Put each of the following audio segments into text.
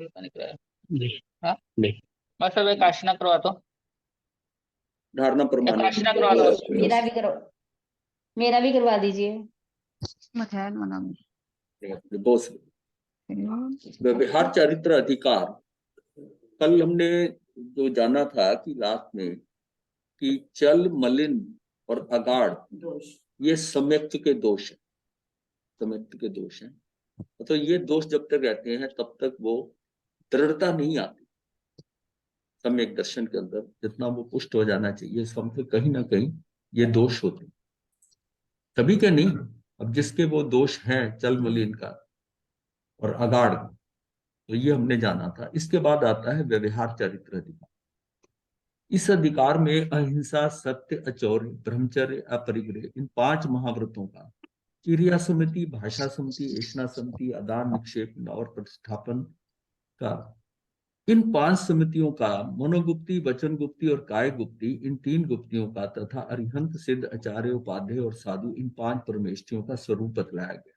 हाँ बस अब एक आशना करवा दो, धारणा एक प्रमाण आशना करवा दो। मेरा भी करवा दीजिए। दोष व्यवहार चरित्र अधिकार। कल हमने जो जाना था कि लास्ट में कि चल मलिन और अगाढ़ ये सम्यक्त के दोष है, सम्यक्त के दोष है। तो ये दोष जब तक रहते हैं तब तक वो दृढ़ता नहीं आती। सम्यक दर्शन के अंदर जितना वो पुष्ट हो जाना चाहिए, इसका मतलब कहीं ना कहीं ये दोष होते, सभी के नहीं। अब जिसके वो दोष हैं चल मलिन का और अगाढ़, तो ये हमने जाना था। इसके बाद आता है व्यवहार चरित्र अधिकार। इस अधिकार में अहिंसा, सत्य, अचौर्य, ब्रह्मचर्य, अपरिग्रह, इन 5 महाव्रतों का क्रिया समिति, भाषा समिति, ऐषणा समिति, आदान निक्षेप और प्रतिष्ठापन का, इन 5 समितियों का मनोगुप्ती, वचन गुप्ती और काय गुप्ती, इन 3 गुप्तियों का तथा अरिहंत, सिद्ध, आचार्य, उपाध्याय और साधु, इन 5 परमेष्ठियों का स्वरूप बतलाया गया।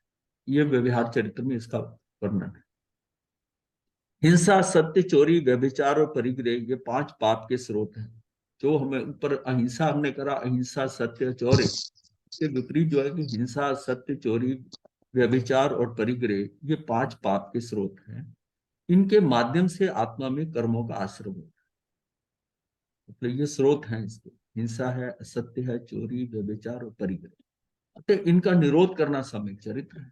ये व्यवहार चरित्र में इसका वर्णन है। हिंसा, सत्य, चोरी, व्यभिचार और परिग्रह ये 5 पाप के स्रोत हैं। जो हमें ऊपर अहिंसा हमने करा, अहिंसा, सत्य, चौर्य के विपरीत जो है कि हिंसा, सत्य, चोरी, व्यभिचार और परिग्रह ये 5 पाप के स्रोत हैं। इनके माध्यम से आत्मा में कर्मों का आश्रम होता है। मतलब ये स्रोत हैं इसके, हिंसा है, असत्य है, चोरी, व्यभिचार और परिग्रह। तो इनका निरोध करना सम्यक चरित्र है।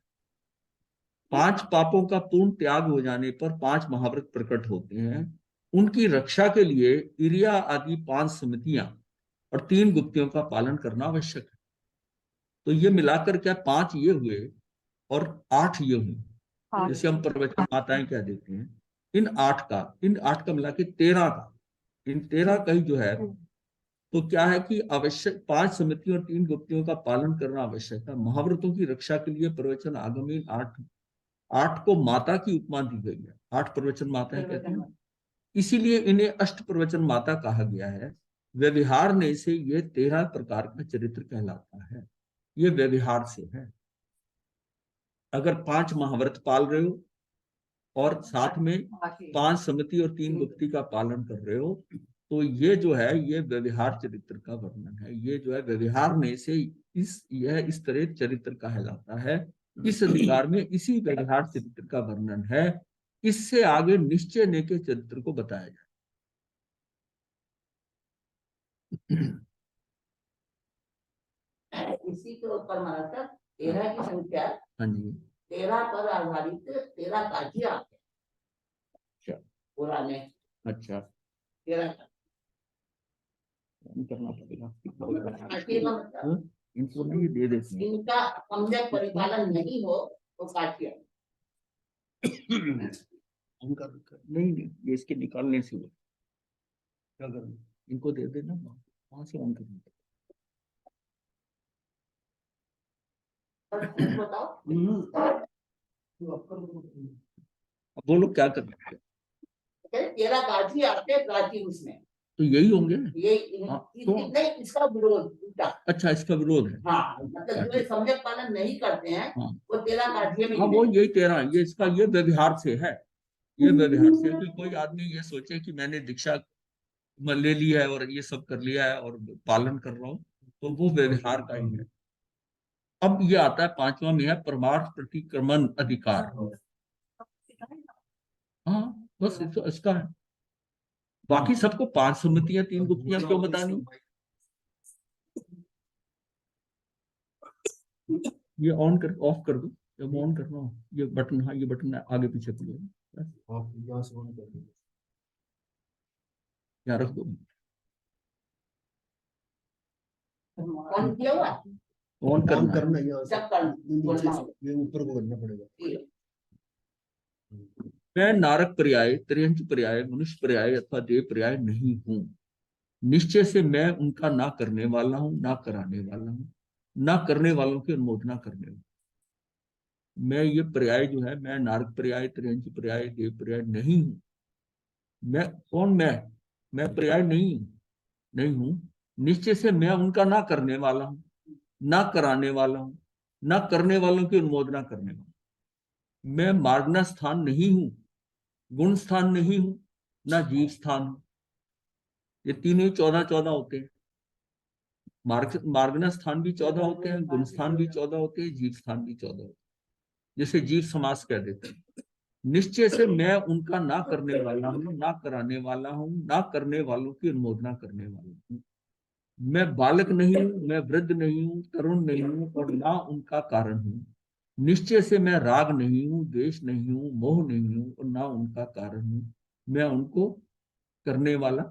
5 पापों का पूर्ण त्याग हो जाने पर 5 महाव्रत प्रकट होते हैं। उनकी रक्षा के लिए इरिया आदि 5 समितियां और 3 गुप्तियों का पालन करना आवश्यक है। तो ये मिलाकर क्या 5 ये हुए और 8 ये हुए। जैसे हम प्रवचन माताएं क्या देते हैं, इन 8 का मिला के 13 का, इन 13 का ही जो है, तो क्या है कि आवश्यक 5 समितियों और 3 गुप्तियों का पालन करना आवश्यक है। महाव्रतों की रक्षा के लिए प्रवचन आगमी 8 को माता की उपमा दी गई है। 8 प्रवचन माताएं कहते हैं, इसीलिए इन्हें अष्ट प्रवचन माता कहा गया है। व्यवहार ने से ये 13 प्रकार का चरित्र कहलाता है। ये व्यवहार से है। अगर 5 महाव्रत पाल रहे हो और साथ में 5 समिति और 3 गुप्ती का पालन कर रहे हो, तो ये जो है ये व्यवहार चरित्र का वर्णन है। ये जो है व्यवहार में से यह इस तरह चरित्र कहलाता है। इस अधिकार में इसी व्यवहार चरित्र का वर्णन है। इससे आगे निश्चय ने के चरित्र को बताया जाए। इसी के ऊपर महाराज 13 की संख्या, हाँ जी, 13 पर आधारित 13 काजी आते अच्छा पुराने। अच्छा 13 करना पड़ेगा। मतलब इनको नहीं दे देते हैं। इनका सम्यक परिपालन नहीं हो तो काटिया नहीं ये इसके निकालने से हो, क्या करें, इनको दे देना, वहां से ऑन करना। बताओ अब वो लोग क्या करते हैं, 13 काजी आते काजी उसमें, तो यही होंगे ये तो नहीं, इसका विरोध उल्टा। अच्छा इसका विरोध है। हाँ, मतलब जो सम्यक पालन नहीं करते हैं हाँ वो 13 काजी में। हाँ वो यही 13, ये इसका ये व्यवहार से है। ये व्यवहार से कि कोई आदमी ये सोचे कि मैंने दीक्षा ले ली है और ये सब कर लिया है और पालन कर रहा हूँ, तो वो व्यवहार का ही है। अब ये आता है 5वां में है परमार्थ प्रतिक्रमण अधिकार। हाँ बस इसका है। बाकी सबको 5 समितियां 3 गुप्तियां क्यों बतानी। ये ऑन कर ऑफ कर दो, जब ऑन करना हो ये बटन, हाँ ये बटन आगे पीछे कर यहाँ रख दो। कौन किया हुआ ऑन करना ये ऊपर को करना पड़ेगा। मैं नारक पर्याय, त्रियंच पर्याय, मनुष्य पर्याय अथवा देव पर्याय नहीं हूं। निश्चय से मैं उनका ना करने वाला हूं, ना कराने वाला हूं, ना करने वालों की अनुमोदना करने वाला। मैं ये पर्याय जो है, मैं नारक पर्याय, त्रियंच पर्याय, देव पर्याय नहीं हूं। मैं कौन, मैं पर्याय नहीं हूं। निश्चय से मैं उनका ना करने वाला हूं, ना कराने वाला हूं, ना करने वालों की अनुमोदना करने वाला। मैं मार्गना स्थान नहीं हूं। गुण स्थान नहीं हूं, ना जीव स्थान हूं। ये तीनों 14-14 होते हैं। मार्गना स्थान भी 14 होते हैं, गुण स्थान भी 14 होते हैं, जीव स्थान भी 14 होते हैं। जैसे जीव समास कह देते हैं। निश्चय से मैं उनका ना करने वाला हूं, ना कराने वाला हूं, ना करने वालों की अनुमोदना करने वाला हूं। मैं बालक नहीं हूं, मैं वृद्ध नहीं हूं, तरुण नहीं हूं, और ना उनका कारण हूं। निश्चय से मैं राग नहीं हूं, द्वेष नहीं हूं, मोह नहीं हूं, और ना उनका कारण हूं। मैं उनको करने वाला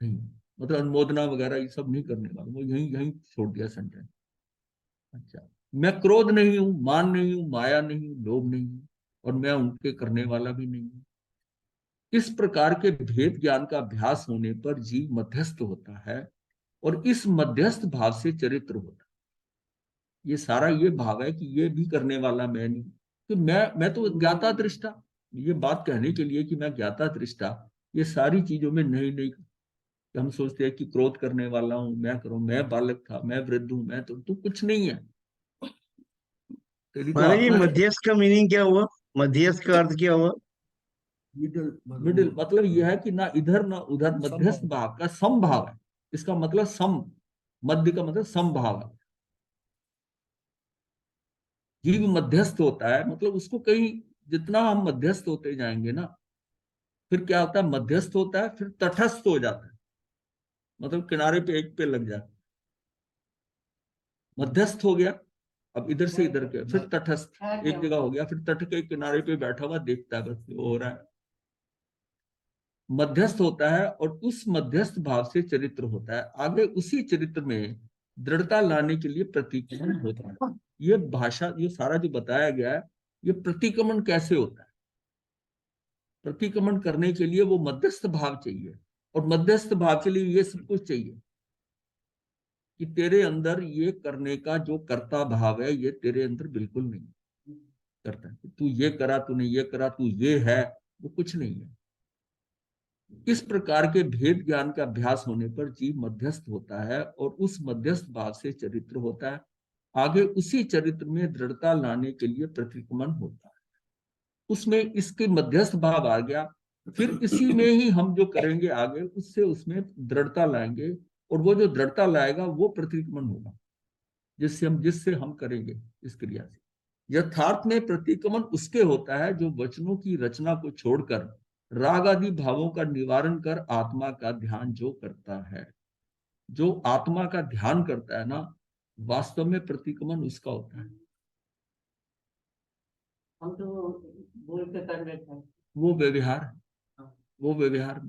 नहीं हूं। मतलब अनुमोदना वगैरह ये सब नहीं करने वाला। वो यहीं यहीं छोड़ दिया सेंटेंस। अच्छा, मैं क्रोध नहीं हूं, मान नहीं हूं, माया नहीं हूं, लोभ नहीं हूं, और मैं उनके करने वाला भी नहीं हूं। इस प्रकार के भेद ज्ञान का अभ्यास होने पर जीव मध्यस्थ होता है, और इस मध्यस्थ भाव से चरित्र होता है। ये सारा ये भाव है कि ये भी करने वाला मैं नहीं, कि मैं तो ज्ञाता दृष्टा। ये बात कहने के लिए कि मैं ज्ञाता दृष्टा, ये सारी चीजों में नहीं नहीं। हम सोचते हैं कि क्रोध करने वाला हूं, मैं करूं, मैं बालक था, मैं वृद्ध हूं, मैं तो तू कुछ नहीं है। तेरी तो महाराज जी, आत्मा है। मध्यस्थ का मीनिंग क्या हुआ? मध्यस्थ का अर्थ क्या हुआ? मिडिल मिडिल मतलब यह है कि ना इधर ना उधर, मध्यस्थ भाव का समभाव है। इसका मतलब सम, मध्य का मतलब समभाव है। जीव मध्यस्थ होता है, मतलब उसको कहीं जितना हम मध्यस्थ होते जाएंगे ना, फिर क्या होता है, मध्यस्थ होता है, फिर तटस्थ हो जाता है। मतलब किनारे पे एक पे लग जाता है। मध्यस्थ हो गया, अब इधर से इधर के, फिर तटस्थ एक जगह हो गया, फिर तट के किनारे पे बैठा हुआ देखता है बस वो हो रहा है। मध्यस्थ होता है, और उस मध्यस्थ भाव से चरित्र होता है। आगे उसी चरित्र में दृढ़ता लाने के लिए प्रतिक्रमण होता है। ये भाषा, ये सारा जो बताया गया है, ये प्रतिक्रमण कैसे होता है। प्रतिक्रमण करने के लिए वो मध्यस्थ भाव चाहिए, और मध्यस्थ भाव के लिए ये सब कुछ चाहिए कि तेरे अंदर ये करने का जो कर्ता भाव है, ये तेरे अंदर बिल्कुल नहीं करता है। तू ये करा, तूने ये करा, तू ये है, वो कुछ नहीं है। इस प्रकार के भेद ज्ञान का अभ्यास होने पर जीव मध्यस्थ होता है, और उस मध्यस्थ भाव से चरित्र होता है। आगे उसी चरित्र में दृढ़ता लाने के लिए प्रतिक्रमण होता है। उसमें इसके मध्यस्थ भाव आ गया, फिर इसी में ही हम जो करेंगे आगे, उससे उसमें दृढ़ता लाएंगे, और वो जो दृढ़ता लाएगा वो प्रतिक्रमण होगा, जिससे हम करेंगे इस क्रिया से। यथार्थ में प्रतिक्रमण उसके होता है जो वचनों की रचना को छोड़कर राग आदि भावों का निवारण कर आत्मा का ध्यान जो करता है। जो आत्मा का ध्यान करता है ना, वास्तव में प्रतिक्रमण उसका होता है। हम तो बोल के कर लेते हैं। वो व्यवहार, वो व्यवहार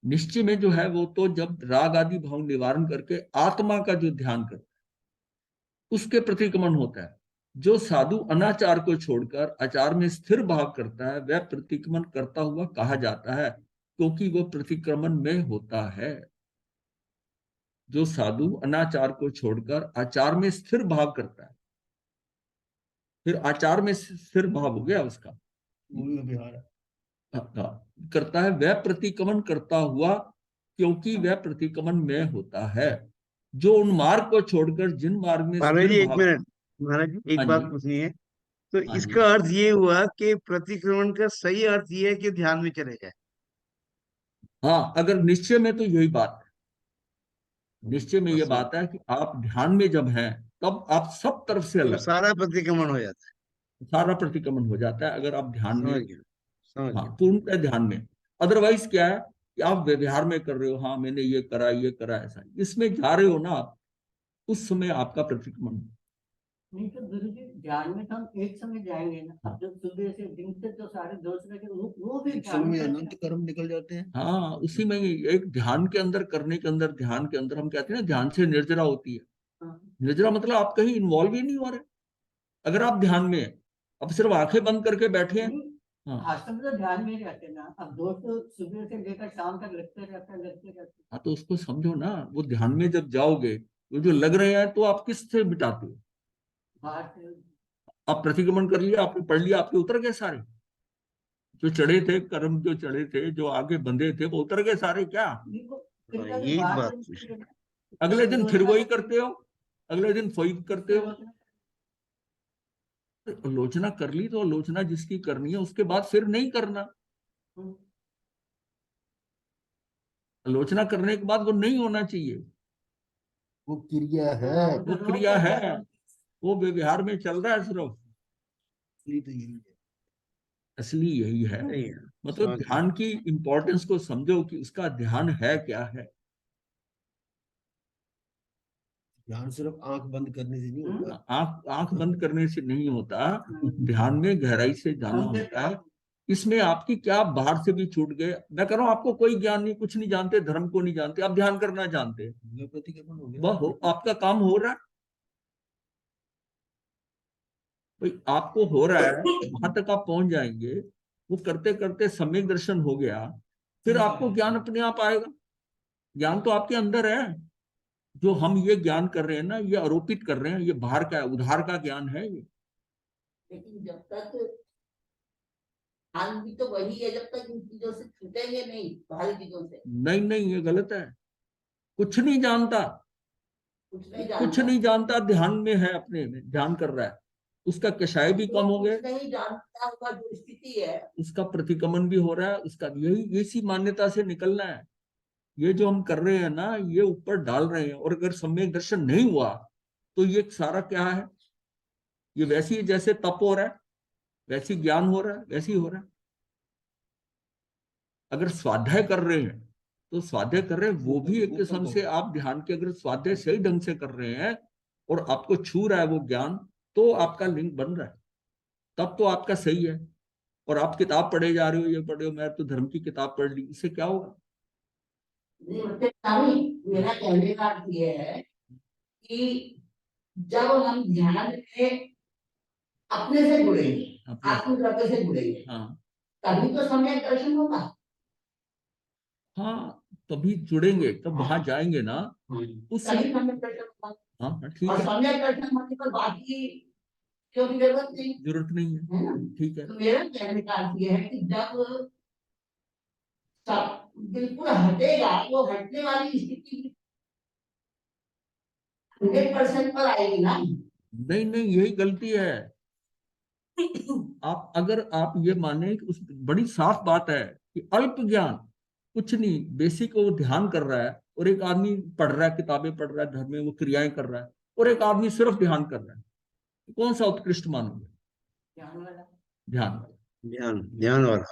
निश्चय में जो है, वो तो जब राग आदि भाव निवारण करके आत्मा का जो ध्यान करता है, उसके प्रतिक्रमण होता है। जो साधु अनाचार को छोड़कर आचार में स्थिर भाव करता है, वह प्रतिक्रमण करता हुआ कहा जाता है, क्योंकि वह प्रतिक्रमण में होता है। जो साधु अनाचार को छोड़कर आचार में स्थिर भाव करता है, फिर आचार में स्थिर भाव हो गया उसका, करता है, वह प्रतिक्रमण करता हुआ, क्योंकि वह प्रतिक्रमण में होता है। जो उन मार्ग को छोड़कर जिन मार्ग में महाराज स्थिर जी, एक भाव। मिनट। महाराज जी, हाँ एक बात जी, पूछनी है। तो हाँ जी, इसका अर्थ ये हुआ कि प्रतिक्रमण का सही अर्थ ये है कि ध्यान में चले जाए। हाँ, अगर निश्चय में तो यही बात है। निश्चय में ये बस बात है कि आप ध्यान में जब हैं, तब आप सब तरफ से तो अलग, सारा प्रतिक्रमण हो जाता सारा प्रतिक्रमण हो जाता है अगर आप है। ध्यान में, समझ गया, समझ हाँ गया। पूर्णतः ध्यान में। अदरवाइज क्या है कि आप व्यवहार में कर रहे हो, हाँ मैंने ये करा, ये करा, ऐसा इसमें जा रहे हो ना आप, उस समय आपका प्रतिक्रमण। नहीं तो गुरु जी, ध्यान में तो हम एक समय जाएंगे ना। हाँ। अब जब सुबह से दिन से तो सारे दोस्त लगे, वो भी एक ध्यान समय में में अनंत कर्म निकल जाते हैं। हाँ, उसी में ही एक ध्यान के अंदर करने के अंदर, ध्यान के अंदर हम कहते हैं ना, ध्यान से निर्जरा होती है। हाँ। निर्जरा मतलब आप कहीं इन्वॉल्व ही नहीं हो रहे, अगर आप ध्यान में हैं। अब सिर्फ आंखें बंद करके बैठे हैं। नहीं, हाँ, वास्तव में तो ध्यान में ही रहते हैं ना। अब दोस्त तो सुबह से लेकर शाम तक लगते रहते हैं। हाँ, तो उसको समझो ना, वो ध्यान में जब जाओगे, वो जो लग रहे हैं, तो आप किस से मिटाते हो? बाहर से आप प्रतिक्रमण कर लिया, आपने पढ़ लिया, आपके उतर गए सारे। जो चढ़े थे कर्म, जो चढ़े थे, जो आगे बंधे थे, वो उतर गए सारे क्या? नहीं, वो फिर हाँ, कभी ये एक बाहर बात से पूछ निकल गए। अगले दिन फिर आलोचना वही करते हो, अगले दिन वही करते हो। आलोचना कर ली तो आलोचना जिसकी करनी है, उसके बाद फिर नहीं करना। आलोचना करने के बाद वो नहीं होना चाहिए, वो क्रिया है, वो क्रिया है, वो व्यवहार में चल रहा है सिर्फ, इसलिए तो यही है। असली यही है। सही है, मतलब समझ गया। ध्यान की इंपॉर्टेंस को समझो कि उसका ध्यान है क्या है। ध्यान सिर्फ आंख बंद करने से नहीं होता। आंख आंख बंद करने से नहीं होता, ध्यान में गहराई से जाना होता है। इसमें आपकी क्या आप बाहर से भी छूट गए, मैं कह रहा हूं आपको कोई ज्ञान नहीं, कुछ नहीं जानते, धर्म को नहीं जानते, आप ध्यान करना जानते हैं, ये प्रतिक्रमण हो गया। वह आपका काम हो रहा है भाई, आपको हो रहा है, वहां तक आप पहुंच जाएंगे। वो करते करते सम्यक दर्शन हो गया, फिर आपको ज्ञान अपने आप आएगा। ज्ञान तो आपके अंदर है। जो हम ये ज्ञान कर रहे हैं ना, ये आरोपित कर रहे हैं, ये बाहर का है, उधार का ज्ञान है ये। लेकिन जब तक ध्यान भी तो वही है, जब तक इन चीजों से छूटेंगे नहीं, बाहरी चीजों से। नहीं नहीं, ये गलत है। कुछ नहीं जानता, कुछ नहीं जानता, ध्यान में है, अपने में ध्यान कर रहा है, उसका कषाय भी कम हो गया, कुछ नहीं जानता हुआ जो स्थिति है, उसका प्रतिक्रमण भी हो रहा है, उसका यही इसी मान्यता से निकलना है। ये जो हम कर रहे हैं ना, ये ऊपर डाल रहे हैं, और अगर सम्यक दर्शन नहीं हुआ तो ये सारा क्या है, ये वैसी जैसे तप हो रहा है, वैसी ज्ञान हो रहा है, वैसी हो रहा है। अगर स्वाध्याय कर रहे हैं तो स्वाध्याय कर रहे हैं, वो भी एक किस्म से आप ध्यान के अगर स्वाध्याय सही ढंग से कर रहे हैं और आपको छू रहा है वो ज्ञान, तो आपका लिंक बन रहा है, तब तो आपका सही है। और आप किताब पढ़े जा रहे हो, ये पढ़े हो, मैं तो धर्म की किताब पढ़ ली, इससे क्या होगा? मेरा कहने का अर्थ ये है कि जब हम ध्यान में अपने से जुड़ेंगे, आत्मतत्व से जुड़ेंगे, हाँ तभी तो सम्यक दर्शन होगा। हाँ, तभी जुड़ेंगे, तब वहां जाएंगे ना, उस तभी सम्यक दर्शन होगा। हाँ ठीक और है, सम्यक दर्शन होने पर बाकी क्यों की जरूरत नहीं, जरूरत नहीं है, है ना। ठीक है। तो मेरा कहने का अर्थ ये है कि जब सब बिल्कुल हटेगा, वो हटने वाली स्थिति 100% पर आएगी ना। नहीं नहीं, यही गलती है। आप अगर आप ये माने कि उस बड़ी साफ बात है कि अल्प ज्ञान, कुछ नहीं, बेसिक वो ध्यान कर रहा है, और एक आदमी पढ़ रहा है, किताबें पढ़ रहा है, धर्म में वो क्रियाएं कर रहा है, और एक आदमी सिर्फ ध्यान कर रहा है, कौन सा उत्कृष्ट मानोगे? ध्यान वाला। ध्यान ध्यान वाला,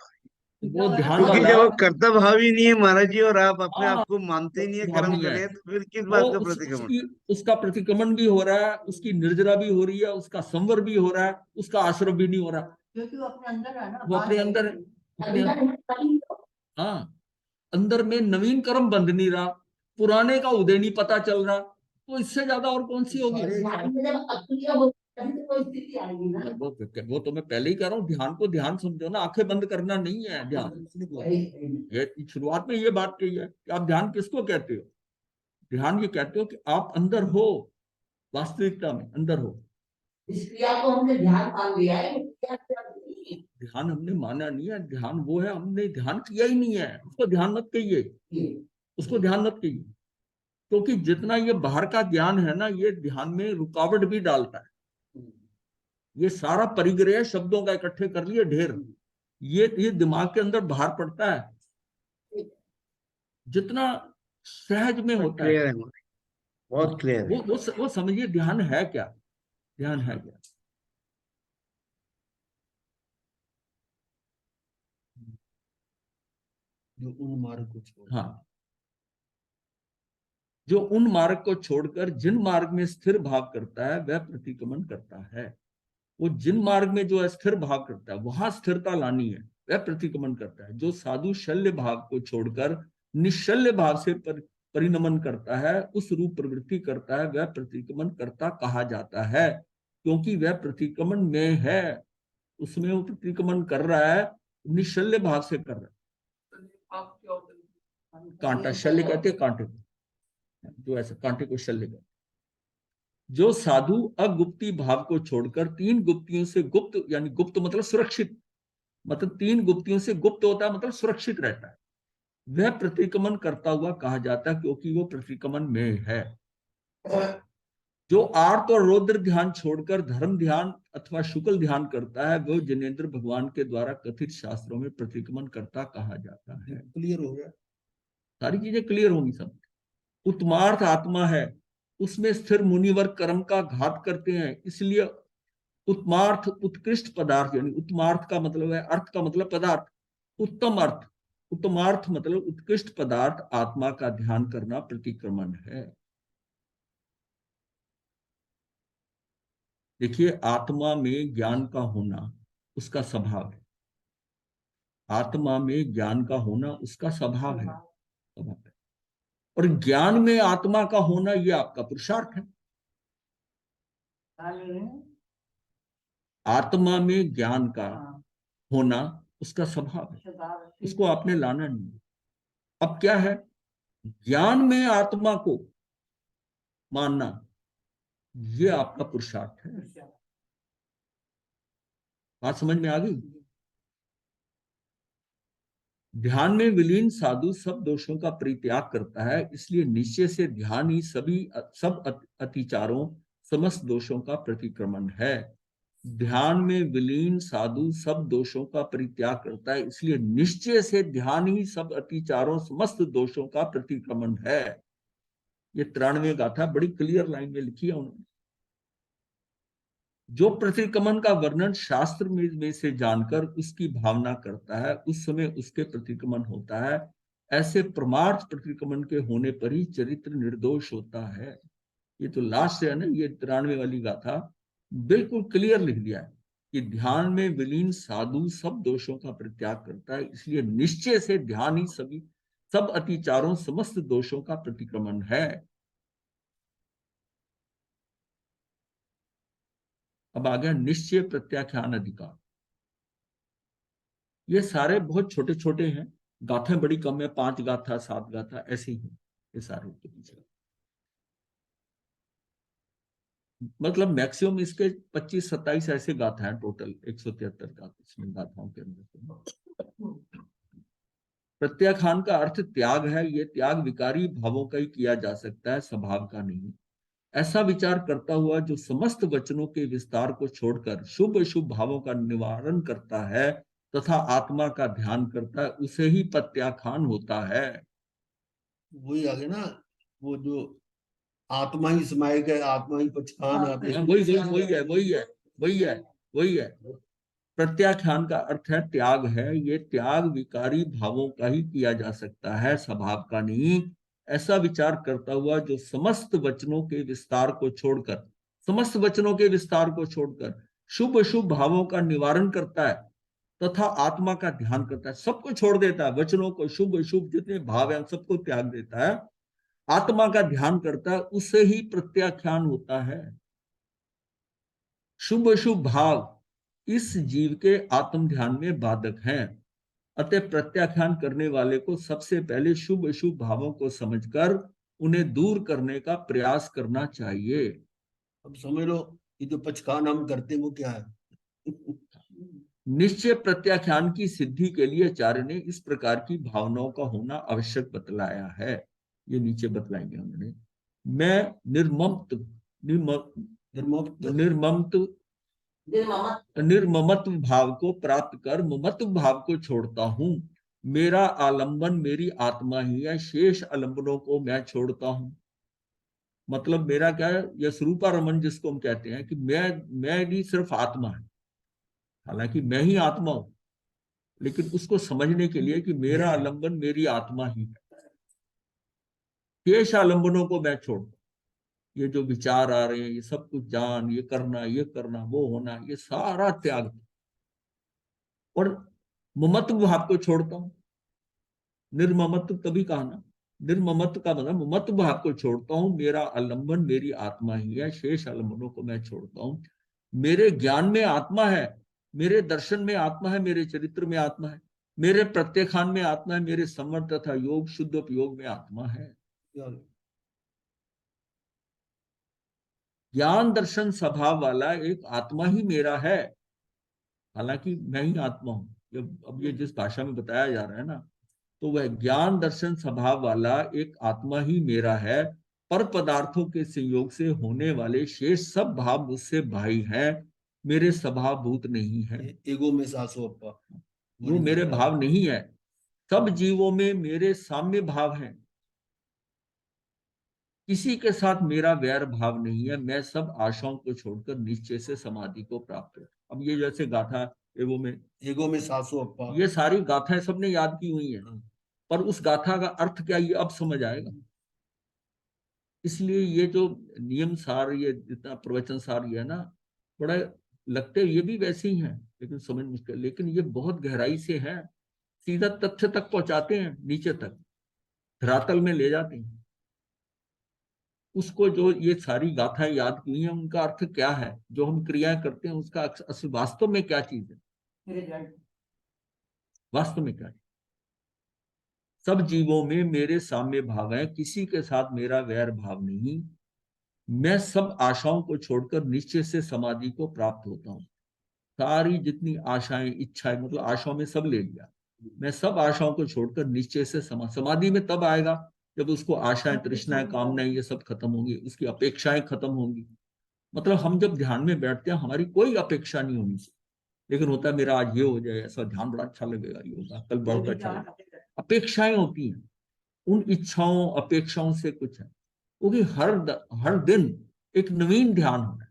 वो ध्यान क्योंकि वाला, जब वो कर्तव्य भाव ही नहीं है महाराज जी, और आप अपने हाँ, आप को मानते ही नहीं है भाव कर्म नहीं कर है, रहे हैं, तो फिर किस वो बात का प्रतिक्रमण? उसका प्रतिक्रमण भी हो रहा है, उसकी निर्जरा भी हो रही है, उसका संवर भी हो रहा है, उसका आश्रम भी नहीं हो रहा, क्योंकि वो अपने अंदर है ना, वो अपने बाहर अंदर है, अपने अंदर है तभी तो। हाँ, अंदर में नवीन कर्म बंध नहीं रहा, पुराने का उदय नहीं पता चल रहा, तो इससे ज्यादा और कौन सी होगी? ध्यान में जब अक्रिय हो तभी तो कोई स्थिति आएगी ना। वो तो मैं पहले ही कह रहा हूँ, ध्यान को ध्यान समझो ना, आंखें बंद करना नहीं है ध्यान। ये शुरुआत में ये बात कही है कि आप ध्यान किसको कहते हो? ध्यान ये कहते हो कि आप अंदर हो, वास्तविकता में अंदर हो। इस क्रिया को हमने ध्यान मान लिया है, वो क्रिया से अर्थ नहीं है। ध्यान हमने माना नहीं है, ध्यान वो है, हमने ध्यान किया ही नहीं है, उसको ध्यान मत कहिए, ये उसको ध्यान मत कहिए, क्योंकि जितना ये बाहर का ज्ञान है ना, ये ध्यान में रुकावट भी डालता है। ये सारा परिग्रह शब्दों का इकट्ठे कर लिए ढेर, ये दिमाग के अंदर बाहर पड़ता है, जितना सहज में होता है। क्लियर है, बहुत क्लियर है। वो समझिए ध्यान है क्या, ध्यान है क्या। जो उन मार्ग को छोड़, हाँ, जो उन मार्ग को छोड़कर जिन मार्ग में स्थिर भाव करता है वह प्रतिक्रमण करता है। वो जिन मार्ग में जो स्थिर भाव करता है, वहां स्थिरता लानी है, वह प्रतिक्रमण करता है। जो साधु शल्य भाव को छोड़कर निशल्य भाव से परिणमन करता है, उस रूप प्रवृत्ति करता है, वह प्रतिक्रमण करता कहा जाता है, क्योंकि वह प्रतिक्रमण में है, उसमें वो प्रतिक्रमण कर रहा है, निशल्य भाव से कर रहा है। कांटा, शल्य कहते हैं कांटे को, जो ऐसा कांटे को शल्य कहते हैं। जो साधु अगुप्ती भाव को छोड़कर तीन गुप्तियों से गुप्त, यानी गुप्त मतलब सुरक्षित, मतलब तीन गुप्तियों से गुप्त होता है, मतलब सुरक्षित रहता है, वह प्रतिक्रमण करता हुआ कहा जाता है, क्योंकि वो प्रतिक्रमण में है। जो आर्त और रौद्र ध्यान छोड़कर धर्म ध्यान अथवा शुक्ल ध्यान करता है वो जिनेंद्र भगवान के द्वारा कथित शास्त्रों में प्रतिक्रमण करता कहा जाता है। क्लियर हो गया। सारी चीजें क्लियर होंगी सब। उत्तमार्थ आत्मा है, उसमें स्थिर मुनिवर कर्म का घात करते हैं, इसलिए उत्तमार्थ उत्कृष्ट पदार्थ, यानी उत्तमार्थ का मतलब है, अर्थ का मतलब पदार्थ, उत्तम अर्थ, उत्तमार्थ मतलब उत्कृष्ट पदार्थ आत्मा का ध्यान करना प्रतिक्रमण है। देखिए, आत्मा में ज्ञान का होना उसका स्वभाव है, आत्मा में ज्ञान का होना उसका स्वभाव है, स्वभाव है। और ज्ञान में आत्मा का होना यह आपका पुरुषार्थ है। आत्मा में ज्ञान का होना उसका स्वभाव है, उसको आपने लाना नहीं। अब क्या है, ज्ञान में आत्मा को मानना ये आपका पुरुषार्थ है। बात समझ में आ गई? ध्यान में विलीन साधु सब दोषों का परित्याग करता है, इसलिए निश्चय से ध्यान ही सब अतिचारों समस्त दोषों का प्रतिक्रमण है। ध्यान में विलीन साधु सब दोषों का परित्याग करता है, इसलिए निश्चय से ध्यान ही सब अतिचारों समस्त दोषों का प्रतिक्रमण है। ये 93 गाथा बड़ी क्लियर लाइन में लिखी है उन्होंने। जो प्रतिक्रमण का वर्णन शास्त्र में से जानकर उसकी भावना करता है, उस समय उसके प्रतिक्रमण होता है। ऐसे परमार्थ प्रतिक्रमण के होने पर ही चरित्र निर्दोष होता है। ये तो लास्ट है ना, ये 93 वाली गाथा बिल्कुल क्लियर लिख दिया है कि ध्यान में विलीन साधु सब दोषों का परित्याग करता है, इसलिए निश्चय से ध्यान ही सब अतिचारों समस्त दोषों का प्रतिक्रमण है। अब आ गया निश्चय प्रत्याख्यान अधिकार। ये सारे बहुत छोटे छोटे हैं, गाथा बड़ी कम है, 5 गाथा 7 गाथा ऐसे ही है ये सारे के पीछे। मतलब मैक्सिमम इसके 25-27 ऐसे गाथा हैं, टोटल 173 गाथा इसमें गाथाओं के अंदर। प्रत्याख्यान का अर्थ त्याग है। ये त्याग विकारी भावों का ही किया जा सकता है, स्वभाव का नहीं। ऐसा विचार करता हुआ जो समस्त वचनों के विस्तार को छोड़कर शुभ अशुभ भावों का निवारण करता है तथा आत्मा का ध्यान करता है, उसे ही प्रत्याख्यान होता है। वही आ गया ना, वो जो आत्मा ही समायिक है, आत्मा ही पचखान आते हैं। वही है। प्रत्याख्यान का अर्थ है त्याग है। ये त्याग विकारी भावों का ही किया जा सकता है, स्वभाव का नहीं। ऐसा विचार करता हुआ जो समस्त वचनों के विस्तार को छोड़कर शुभ अशुभ भावों का निवारण करता है तथा आत्मा का ध्यान करता है, सबको छोड़ देता है, वचनों को, शुभ अशुभ जितने भाव हैं सबको त्याग देता है, आत्मा का ध्यान करता है, उससे ही प्रत्याख्यान होता है। शुभ अशुभ भाव इस जीव के आत्म ध्यान में बाधक हैं, अतः प्रत्याख्यान करने वाले को सबसे पहले शुभ अशुभ भावों को समझकर उन्हें दूर करने का प्रयास करना चाहिए। अब समझ लो, ये जो पचखान हम करते हैं वो क्या है? निश्चय प्रत्याख्यान की सिद्धि के लिए आचार्य ने इस प्रकार की भावनाओं का होना आवश्यक बतलाया है। ये नीचे बतलाएंगे उन्होंने। मैं निर्ममत्व भाव को प्राप्त कर ममत्व भाव को छोड़ता हूं। मेरा आलंबन मेरी आत्मा ही है, शेष आलंबनों को मैं छोड़ता हूं। मतलब मेरा क्या है, यह स्वरूपा रमन जिसको हम कहते हैं कि मैं नहीं सिर्फ आत्मा है, हालांकि मैं ही आत्मा हूं, लेकिन उसको समझने के लिए कि मेरा आलंबन मेरी आत्मा ही है, शेष आलंबनों को मैं छोड़ता। ये जो विचार आ रहे हैं, ये सब कुछ जान, ये करना वो होना, ये सारा त्याग। और ममत्व भाव को छोड़ता हूं। निर्ममत्व तभी कहा ना, निर्ममत्व का मतलब ममत्व भाव को छोड़ता हूं। मेरा आलंबन मेरी आत्मा ही है, शेष आलंबनों को मैं छोड़ता हूं। मेरे ज्ञान में आत्मा है, मेरे दर्शन में आत्मा है, मेरे चरित्र में आत्मा है, मेरे प्रत्याख्यान में आत्मा है, मेरे संवर तथा योग शुद्ध उपयोग में आत्मा है। ज्ञान दर्शन स्वभाव वाला एक आत्मा ही मेरा है, हालांकि मैं ही आत्मा हूं। अब ये जिस भाषा में बताया जा रहा है ना, तो वह ज्ञान दर्शन स्वभाव वाला एक आत्मा ही मेरा है, पर पदार्थों के संयोग से होने वाले शेष सब भाव मुझसे भाई हैं, मेरे स्वभावभूत नहीं है। ईगो में सासो अप्पा वो मेरे भाव नहीं है। सब जीवों में मेरे साम्य भाव हैं, किसी के साथ मेरा वैर भाव नहीं है, मैं सब आशाओं को छोड़कर निश्चय से समाधि को प्राप्त हूं। अब ये जैसे गाथा एवो में, ईगो में सासो अप्पा ये सारी गाथाएं सबने याद की हुई हैं, पर उस गाथा का अर्थ क्या ये अब समझ आएगा। इसलिए ये जो नियम सार, ये जितना प्रवचन सार ये है ना, बड़ा लगते ये भी वैसे ही हैं, लेकिन समझ मुश्किल, लेकिन ये बहुत गहराई से है, सीधा तथ्य तक पहुंचाते हैं, नीचे तक धरातल में ले जाते हैं। उसको जो ये सारी गाथाएं याद की हुई हैं, उनका अर्थ क्या है, जो हम क्रियाएं करते हैं उसका असल वास्तव में क्या चीज है, रिजल्ट वास्तव में क्या है। सब जीवों में मेरे साम्य भाव है, किसी के साथ मेरा वैर भाव नहीं, मैं सब आशाओं को छोड़कर निश्चय से समाधि को प्राप्त होता हूँ। सारी जितनी आशाएं इच्छाएं, मतलब आशाओं में सब ले लिया, मैं सब आशाओं को छोड़कर निश्चय से समाधि में तब आएगा जब उसको आशाएं, तृष्णाएं, कामनाएं ये सब खत्म होंगी, उसकी अपेक्षाएं खत्म होंगी। मतलब हम जब ध्यान में बैठते हैं हमारी कोई अपेक्षा नहीं होनी चाहिए, लेकिन होता है मेरा आज ये हो जाए, ऐसा ध्यान बड़ा अच्छा लगेगा, ये होगा, कल बहुत अच्छा लगेगा। अपेक्षाएं होती हैं, उन इच्छाओं अपेक्षाओं से कुछ है, क्योंकि हर दिन एक नवीन ध्यान हो रहा है।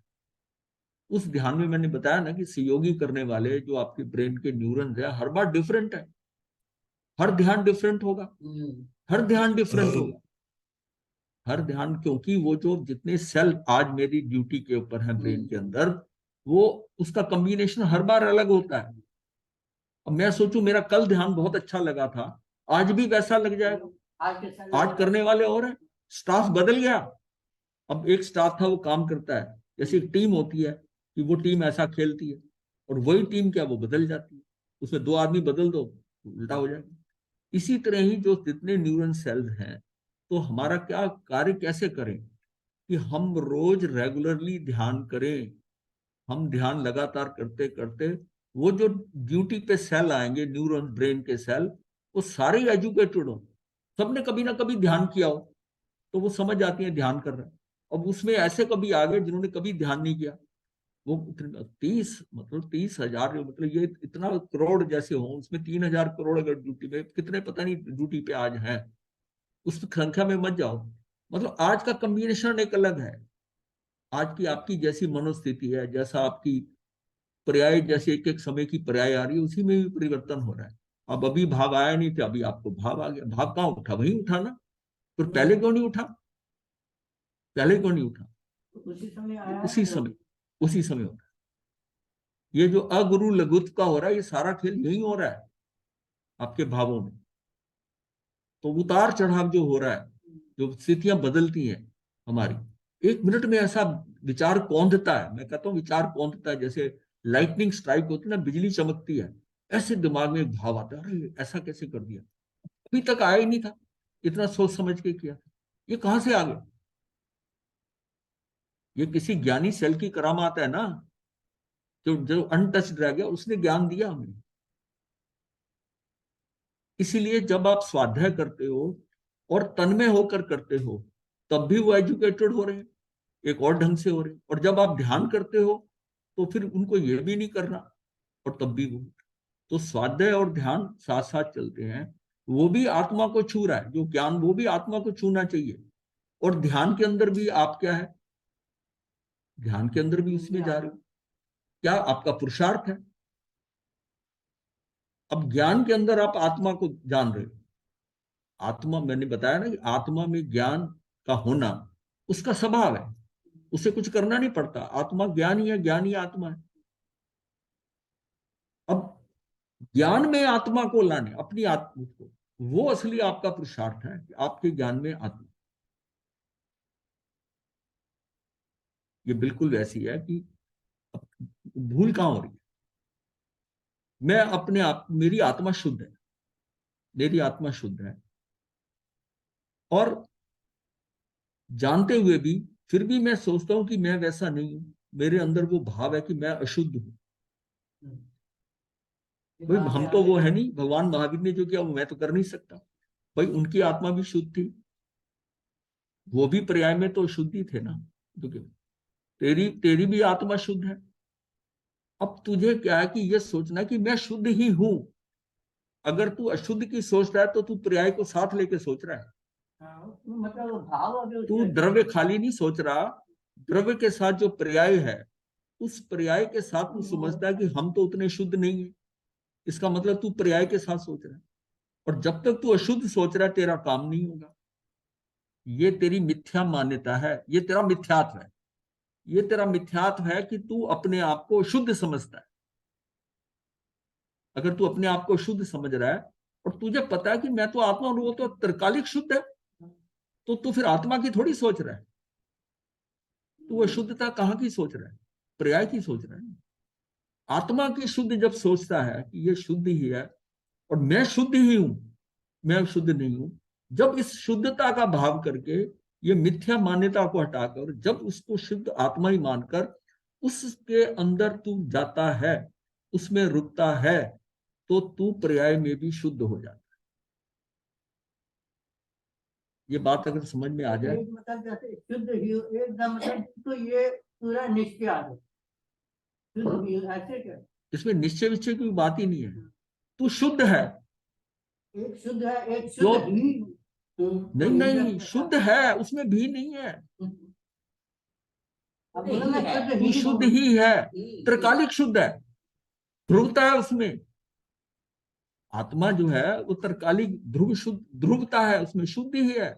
उस ध्यान में मैंने बताया ना कि सहयोगी करने वाले जो आपके ब्रेन के न्यूरॉन्स है, हर बार डिफरेंट है, हर ध्यान डिफरेंट होगा, हर ध्यान डिफरेंट होगा, हर ध्यान, क्योंकि वो जो जितने सेल आज मेरी ड्यूटी के ऊपर है ब्रेन के अंदर, वो उसका कॉम्बिनेशन हर बार अलग होता है। अब मैं सोचूं मेरा कल ध्यान बहुत अच्छा लगा था, आज भी वैसा लग जाएगा। आज करने वाले और है, स्टाफ बदल गया, अब एक स्टाफ था वो काम करता है, जैसे एक टीम होती है कि वो टीम ऐसा खेलती है, और वही टीम क्या वो बदल जाती है, उसमें 2 आदमी बदल दो उल्टा हो जाएगा। इसी तरह ही जो जितने न्यूरॉन सेल्स हैं, तो हमारा क्या कार्य कैसे करें कि हम रोज रेगुलरली ध्यान करें। हम ध्यान लगातार करते करते वो जो ड्यूटी पे सेल आएंगे, न्यूरॉन ब्रेन के सेल, वो सारे एजुकेटेड हो, सबने कभी ना कभी ध्यान किया हो, तो वो समझ जाती है ध्यान कर रहे हैं। अब उसमें ऐसे कभी आ गए जिन्होंने कभी ध्यान नहीं किया, वो 30,000, मतलब ये इतना करोड़ जैसे हो, उसमें 3,000 करोड़ अगर ड्यूटी में, कितने पता नहीं ड्यूटी पे आज हैं, उस संख्या में मत जाओ। मतलब आज का कॉम्बिनेशन एक अलग है, आज की आपकी जैसी मनोस्थिति है, जैसा आपकी पर्याय, जैसे एक एक समय की पर्याय आ रही है, उसी में भी परिवर्तन हो रहा है। अब अभी भाव आया नहीं था, अभी आपको भाव आ गया, भाव कहाँ उठा, वही उठा ना, तो पहले क्यों नहीं उठा, पहले क्यों नहीं उठा, उसी समय आया, उसी समय होता है। ये जो अगुरु लघुत्व का हो रहा है, ये सारा खेल यही हो रहा है आपके भावों में। तो उतार चढ़ाव जो हो रहा है, जो स्थितियां बदलती हैं हमारी, 1 मिनट में ऐसा विचार कौंधता है, मैं कहता हूँ विचार कौंधता है, जैसे लाइटनिंग स्ट्राइक होती है ना, बिजली चमकती है, ऐसे दिमाग में एक भाव आता है, अरे ऐसा कैसे कर दिया, अभी तक आया ही नहीं था, इतना सोच समझ के किया, ये कहां से आ गया। ये किसी ज्ञानी सेल की करामात है ना, जो अनटच्ड रह गया, उसने ज्ञान दिया हमें। इसीलिए जब आप स्वाध्याय करते हो और तन्मय होकर करते हो, तब भी वो एजुकेटेड हो रहे हैं, एक और ढंग से हो रहे हैं, और जब आप ध्यान करते हो तो फिर उनको ये भी नहीं करना, और तब भी वो। तो स्वाध्याय और ध्यान साथ साथ चलते हैं, वो भी आत्मा को छू रहा है, जो ज्ञान वो भी आत्मा को छूना चाहिए, और ध्यान के अंदर भी आप क्या है, ध्यान के अंदर भी उसमें जा रहे हो, क्या आपका पुरुषार्थ है। अब ज्ञान के अंदर आप आत्मा को जान रहे हो, आत्मा, मैंने बताया ना कि आत्मा में ज्ञान का होना उसका स्वभाव है, उसे कुछ करना नहीं पड़ता, आत्मा ज्ञान ही है, ज्ञान ही आत्मा है। अब ज्ञान में आत्मा को लाने, अपनी आत्मा को, वो असली आपका पुरुषार्थ है कि आपके ज्ञान में आत्मा। ये बिल्कुल वैसी है कि भूल कहां हो रही है, मैं अपने आप, मेरी आत्मा शुद्ध है, मेरी आत्मा शुद्ध है, और जानते हुए भी फिर भी मैं सोचता हूं कि मैं वैसा नहीं हूं, मेरे अंदर वो भाव है कि मैं अशुद्ध हूं। भाई हम तो वो है नहीं, भगवान महावीर ने जो किया वो मैं तो कर नहीं सकता, भाई उनकी आत्मा भी शुद्ध थी, वो भी पर्याय में तो शुद्धि थे ना, तो तेरी तेरी भी आत्मा शुद्ध है। अब तुझे क्या है कि ये सोचना कि मैं शुद्ध ही हूं। अगर तू अशुद्ध की सोच रहा है तो तू पर्याय को साथ लेके सोच रहा है। हाँ, मतलब वो भाव अगर तू उसके द्रव्य अंदर- खाली नहीं सोच रहा, द्रव्य के साथ जो पर्याय है उस पर्याय के साथ तू समझता है कि हम तो उतने शुद्ध नहीं है। इसका मतलब तू पर्याय के साथ सोच रहा है, और जब तक तू अशुद्ध सोच रहा है तेरा काम नहीं होगा। ये तेरी मिथ्या मान्यता है, ये तेरा मिथ्यात्व है। ये तेरा मिथ्यात्व है कि तू अपने आप को शुद्ध समझता है। अगर तू अपने आप को शुद्ध समझ रहा है और तुझे पता है कि मैं तो आत्मा हूं, वो तो तत्कालिक शुद्ध है, तो तू फिर आत्मा की थोड़ी सोच रहा है। तू अशुद्धता कहाँ की सोच रहा है? पर्याय की सोच रहा है। आत्मा की शुद्ध जब सोचता है कि ये शुद्ध ही है और मैं शुद्ध ही हूं, मैं शुद्ध नहीं हूं, जब इस शुद्धता का भाव करके ये मिथ्या मान्यता को हटाकर जब उसको शुद्ध आत्मा ही मानकर उसके अंदर तू जाता है, उसमें रुकता है, तो तू पर्याय में भी शुद्ध हो जाता है। ये बात अगर समझ में आ जाए, एक मतलब जैसे शुद्ध ही एकदम मतलब तो ये पूरा निश्चय आ गया शुद्ध ही ऐसे क्या इसमें निश्चय विश्चय की बात ही नहीं है। तू शुद्ध है। एक शुद्ध है एक जो शुद्ध ही नहीं नहीं, शुद्ध है, उसमें भी नहीं है। अब बोला मैं शुद्ध तू ही शुद्ध हूँ। ही है, त्रिकालिक शुद्ध है, ध्रुवता है उसमें। आत्मा जो है वो त्रिकालिक ध्रुव शुद्ध ध्रुवता है, उसमें शुद्धि ही है।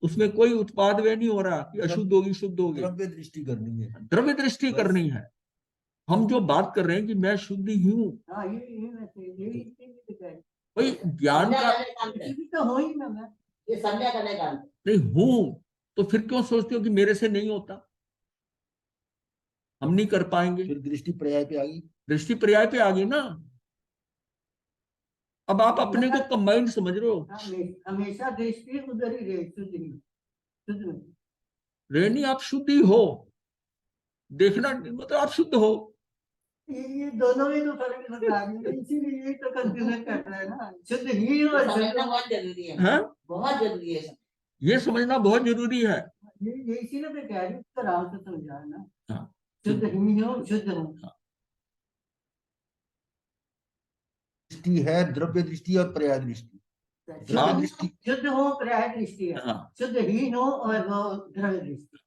उसमें कोई उत्पाद वे नहीं हो रहा कि अशुद्ध होगी शुद्ध होगी। द्रव्य दृष्टि करनी है। द्रव्य दृष्टि बस। करनी है। हम जो बात कर रहे हैं कि मैं शुद्ध ही हूं, हाँ ये वैसे यही है। भाई ज्ञान संज्ञा का करने का अंत है। इसी तो हो ही ना मैं ये संज्ञा करने का अंत है। नहीं हूं, तो फिर क्यों सोचते हो कि मेरे से नहीं होता, हम नहीं कर पाएंगे? फिर दृष्टि पर्याय पे आ गई। दृष्टि पर्याय पे आ गई ना। अब आप अपने को कंबाइंड समझ रहे हो। हमेशा दृष्टि उधर ही रहे शुद्ध में रेनी आप शुद्ध ही हो, देखना मतलब आप शुद्ध हो। ये दोनों में तो फर्क नजर आ रही है इसीलिए यही तो कंफ्यूजन कर रहा है ना शुद्ध ही और ये समझना शुद्ध बहुत जरूरी है। हैं? बहुत जरूरी है समझना। ये समझना बहुत जरूरी है। ये इसीलिए मैं कह रही हूँ तो आराम से समझा ना हाँ, शुद्ध ही हो शुद्ध हो दृष्टि है द्रव्य दृष्टि और पर्याय दृष्टि। द्रव्य हाँ। दृष्टि शुद्ध हो पर्याय दृष्टि है हाँ। शुद्ध ही हो और वो द्रव्य दृष्टि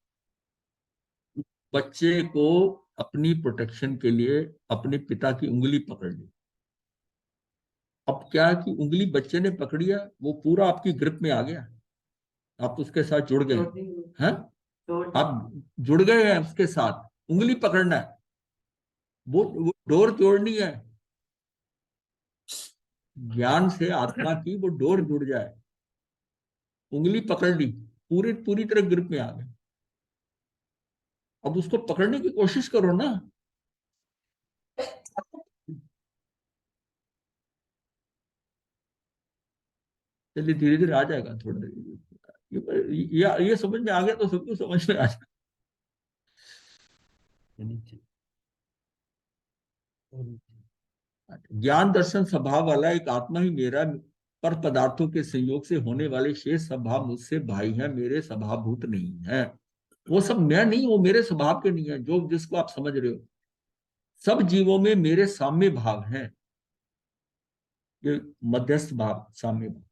बच्चे को अपनी प्रोटेक्शन के लिए अपने पिता की उंगली पकड़ ली। अब क्या है कि उंगली बच्चे ने पकड़ी है, वो पूरा आपकी ग्रिप में आ गया, आप उसके साथ जुड़ गए हैं। आप जुड़ गए हैं उसके साथ, उंगली पकड़ना है, वो डोर तोड़नी है। ज्ञान से आत्मा की वो डोर जुड़ जाए, उंगली पकड़ ली, पूरी पूरी तरह ग्रिप में आ गए। अब उसको पकड़ने की कोशिश करो ना। चलिए धीरे धीरे आ जाएगा, थोड़ा ये समझ में आ गया तो सब कुछ समझ में आ जाएगा। ज्ञान दर्शन स्वभाव वाला एक आत्मा ही मेरा, पर पदार्थों के संयोग से होने वाले शेष स्वभाव मुझसे भाई हैं, मेरे स्वभावभूत नहीं है। वो सब मैं नहीं, वो मेरे स्वभाव के नहीं है, जो जिसको आप समझ रहे हो। सब जीवों में मेरे साम्य भाव हैं, ये मध्यस्थ भाव, साम्य भाव।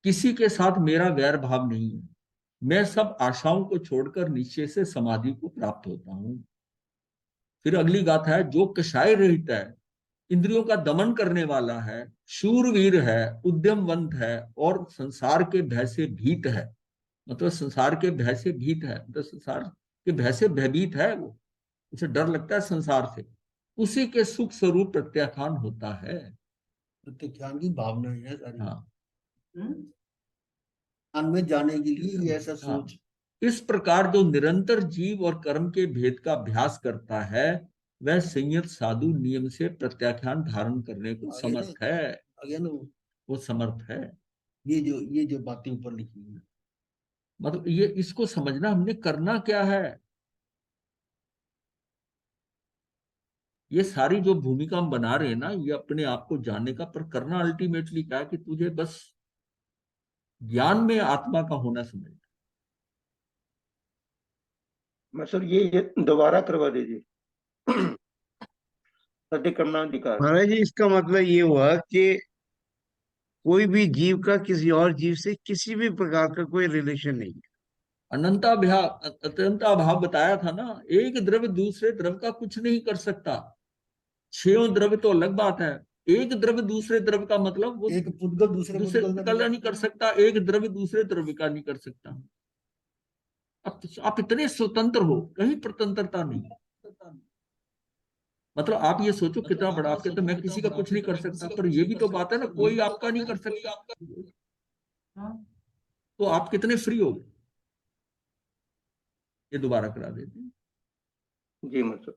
किसी के साथ मेरा वैर भाव नहीं है। मैं सब आशाओं को छोड़कर निश्चय से समाधि को प्राप्त होता हूं। फिर अगली गाथा है, जो कषाय रहित है, इंद्रियों का दमन करने वाला है, शूरवीर है, उद्यमवंत है और संसार के भय से भीत है। मतलब संसार के भय से भीत है, मतलब संसार के भय से भयभीत है, वो उसे डर लगता है संसार से, उसी के सुख स्वरूप प्रत्याख्यान होता है। प्रत्याख्यान की भावना है सारी। हाँ ज्ञान में जाने के लिए ये ऐसा हाँ। सोच। इस प्रकार जो निरंतर जीव और कर्म के भेद का अभ्यास करता है, वह संयत साधु नियम से प्रत्याख्यान धारण करने को समर्थ है। आगे ना वो समर्थ है। ये जो बातें ऊपर लिखी है, मतलब ये इसको समझना, हमने करना क्या है। ये सारी जो भूमिका हम बना रहे हैं ना, ये अपने आप को जानने का, पर करना अल्टीमेटली क्या है कि तुझे बस ज्ञान में आत्मा का होना समझना। मैं सर ये दोबारा करवा दीजिए। अधिक्रमणाधिकार। महाराज जी, इसका मतलब ये हुआ कि कोई भी जीव का किसी और जीव से किसी भी प्रकार का कोई रिलेशन नहीं है। अत्यंताभाव बताया था ना, एक द्रव्य दूसरे द्रव्य का कुछ नहीं कर सकता। छयों द्रव्य तो अलग बात है, एक द्रव्य दूसरे द्रव्य का मतलब वो एक पुद्गल दूसरे दूसरे पुद्गल का नहीं कर सकता, एक द्रव्य दूसरे द्रव्य का नहीं कर सकता। अब आप इतने स्वतंत्र हो, कहीं स्वतंत्रता नहीं। मतलब आप ये सोचो कितना बड़ा, आप कहते मैं किसी का कुछ नहीं कर सकता, पर ये भी तो बात है ना, कोई आपका नहीं कर सकता, तो आप कितने फ्री हो गए। ये दोबारा करा देते हैं। जी मतलब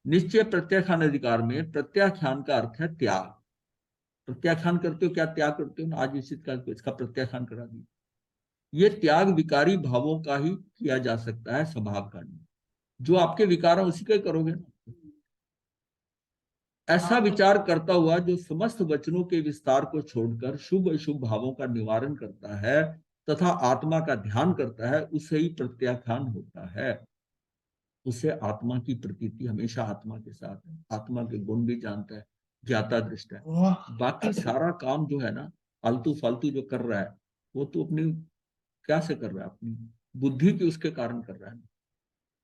निश्चय प्रत्याख्यान अधिकार में प्रत्याख्यान का अर्थ है त्याग। प्रत्याख्यान करते हो, क्या त्याग करते हो? आज इसका प्रत्याख्यान करा दिया। ये त्याग विकारी भावों का ही किया जा सकता है, स्वभाव का नहीं। जो आपके विकार है उसी का ही करोगे ना। ऐसा विचार करता हुआ जो समस्त वचनों के विस्तार को छोड़कर शुभ अशुभ भावों का निवारण करता है तथा आत्मा का ध्यान करता है, उसे ही प्रत्याख्यान होता है। उसे आत्मा की प्रतीति हमेशा आत्मा के साथ है, आत्मा के गुण भी जानता है, ज्ञाता दृष्ट है। बाकी सारा काम जो है ना, आलतू फालतू जो कर रहा है, वो तो अपनी क्या से कर रहा है, अपनी बुद्धि की उसके कारण कर रहा है।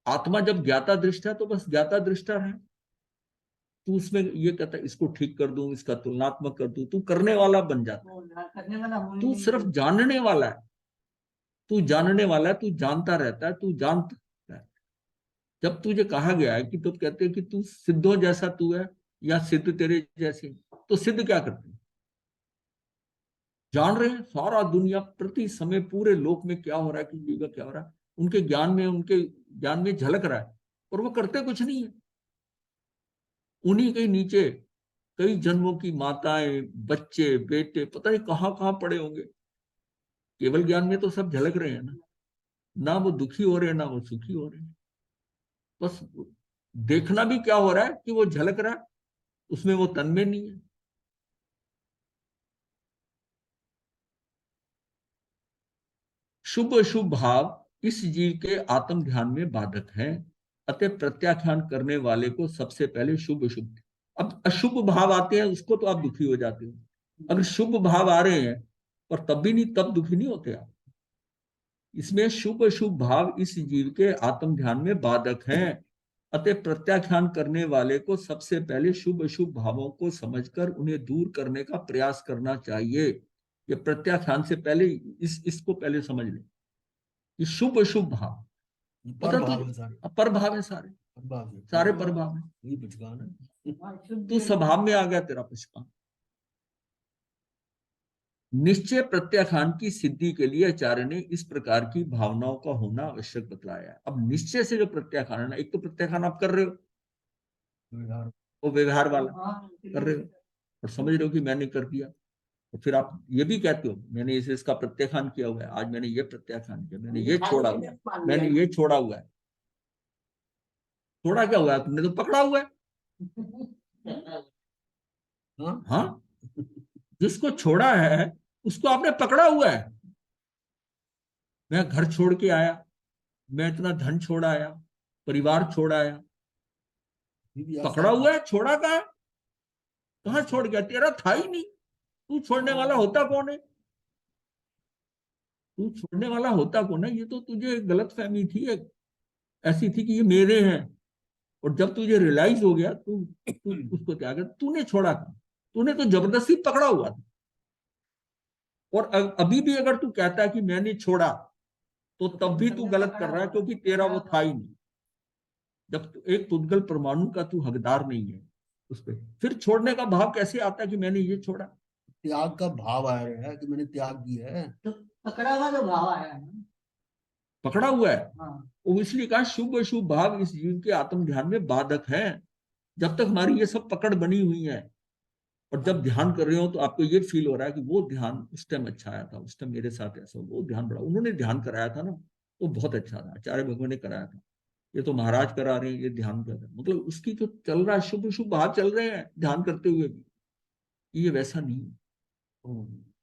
आत्मा जब ज्ञाता दृष्ट है तो बस ज्ञाता दृष्टा है। तू उसमें ये कहता है इसको ठीक कर दूं, इसका तुलनात्मक कर दूं, तू करने वाला बन जाता है। करने वाला हो ही तू नहीं सिर्फ कोई। जानने वाला है, तू जानने वाला है, तू जानता रहता है, तू जानता है। जब तुझे कहा गया है कि तुम कहते हैं कि तू सिद्धों जैसा तू है या सिद्ध तेरे जैसे, तो सिद्ध क्या करते हैं? जान रहे हैं सारा दुनिया प्रति समय पूरे लोक में क्या हो रहा है, किस जगह क्या हो रहा है, उनके ज्ञान में झलक रहा है, और वो करते कुछ नहीं है। उन्हीं के नीचे कई जन्मों की माताएं, बच्चे, बेटे पता नहीं कहां कहां पड़े होंगे। केवल ज्ञान में तो सब झलक रहे हैं ना वो दुखी हो रहे हैं ना वो सुखी हो रहे हैं। बस देखना भी क्या हो रहा है कि वो झलक रहा है, उसमें वो तन में नहीं है। शुभ अशुभ भाव इस जीव के आत्म ध्यान में बाधक है, अतः प्रत्याख्यान करने वाले को सबसे पहले शुभ अशुभ, अब अशुभ भाव आते हैं उसको तो आप दुखी हो जाते हो। अगर शुभ भाव आ रहे हैं और तब भी नहीं, तब दुखी नहीं होते आप। इसमें शुभ अशुभ भाव इस जीव के आत्म ध्यान में बाधक हैं, अतः प्रत्याख्यान करने वाले को सबसे पहले शुभ अशुभ भावों को समझकर उन्हें दूर करने का प्रयास करना चाहिए। ये प्रत्याख्यान से पहले इसको पहले समझ ले कि शुभ अशुभ भाव पता परभाव है तो सारे, परभाव है, सारे परभाव है, सारे परभाव है। वही पचकान है। तू स्वभाव में आ गया तेरा पचकान। निश्चय प्रत्याख्यान की सिद्धि के लिए आचार्य ने इस प्रकार की भावनाओं का होना आवश्यक बतलाया है। अब निश्चय से जो प्रत्याख्यान है ना, एक तो प्रत्याख्यान आप कर रहे हो, वो व्यवहार वाला कर रहे हो और समझ रहे हो कि मैंने कर दिया, और फिर आप ये भी कहते हो मैंने इसका प्रत्याख्यान किया हुआ है, आज मैंने ये प्रत्याख्यान किया, मैंने ये छोड़ा हुआ है, मैंने ये छोड़ा हुआ है। छोड़ा क्या हुआ है? तुमने तो पकड़ा हुआ है। हाँ, जिसको छोड़ा है उसको आपने पकड़ा हुआ है। मैं घर छोड़ के आया, मैं इतना धन छोड़ आया, परिवार छोड़ आया, पकड़ा हुआ है। छोड़ा कहाँ छोड़ गया? तेरा था ही नहीं। तू छोड़ने वाला होता कौन है? तू छोड़ने वाला होता कौन है? ये तो तुझे गलत फहमी थी, ऐसी थी कि ये मेरे हैं, और जब तुझे रियलाइज हो गया तू उसको त्याग। तूने छोड़ा था, तूने तो जबरदस्ती पकड़ा हुआ था। और अभी भी अगर तू कहता है कि मैंने छोड़ा, तो तब भी तू गलत कर रहा है, क्योंकि तेरा वो था ही नहीं। जब एक पुद्गल परमाणु का तू हकदार नहीं है उस पर, फिर छोड़ने का भाव कैसे आता है कि मैंने ये छोड़ा? त्याग का भाव आ रहा है कि मैंने त्याग किया है, तो पकड़ा हुआ जो भाव आया है ना, पकड़ा हुआ है। हाँ, वो इसलिए कहा शुभ अशुभ भाव इस जीव के आत्म ध्यान में बाधक है। जब तक हमारी ये सब पकड़ बनी हुई है, और जब ध्यान कर रहे हो तो आपको ये फील हो रहा है कि वो ध्यान उस टाइम अच्छा आया था, उस टाइम मेरे साथ ऐसा, वो ध्यान बड़ा उन्होंने ध्यान कराया था ना, वो बहुत अच्छा था, आचार्य भगवान ने कराया था। ये तो महाराज करा रहे हैं, ये ध्यान कर रहे हैं, मतलब उसकी जो चल रहा है शुभ शुभ भाव चल रहे हैं ध्यान करते हुए भी, ये वैसा नहीं है।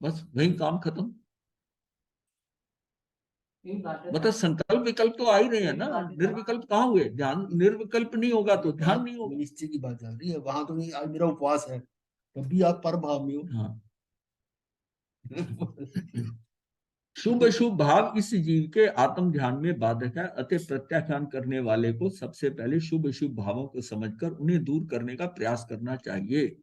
बस वही काम खत्म। इन बातें मतलब संकल्प विकल्प तो आ ही रहे हैं ना, निर्विकल्प कहाँ हुए? ध्यान निर्विकल्प नहीं होगा तो ध्यान नहीं होगा। निश्चय की बात चल रही है, वहां तो नहीं, आज मेरा उपवास है, तभी आप पर भाव में हो। हाँ। शुभ अशुभ भाव इस जीव के आत्म ध्यान में बाधक है, अतः प्रत्याख्यान करने वाले को सबसे पहले शुभ अशुभ भावों को समझकर उन्हें दूर करने का प्रयास करना चाहिए।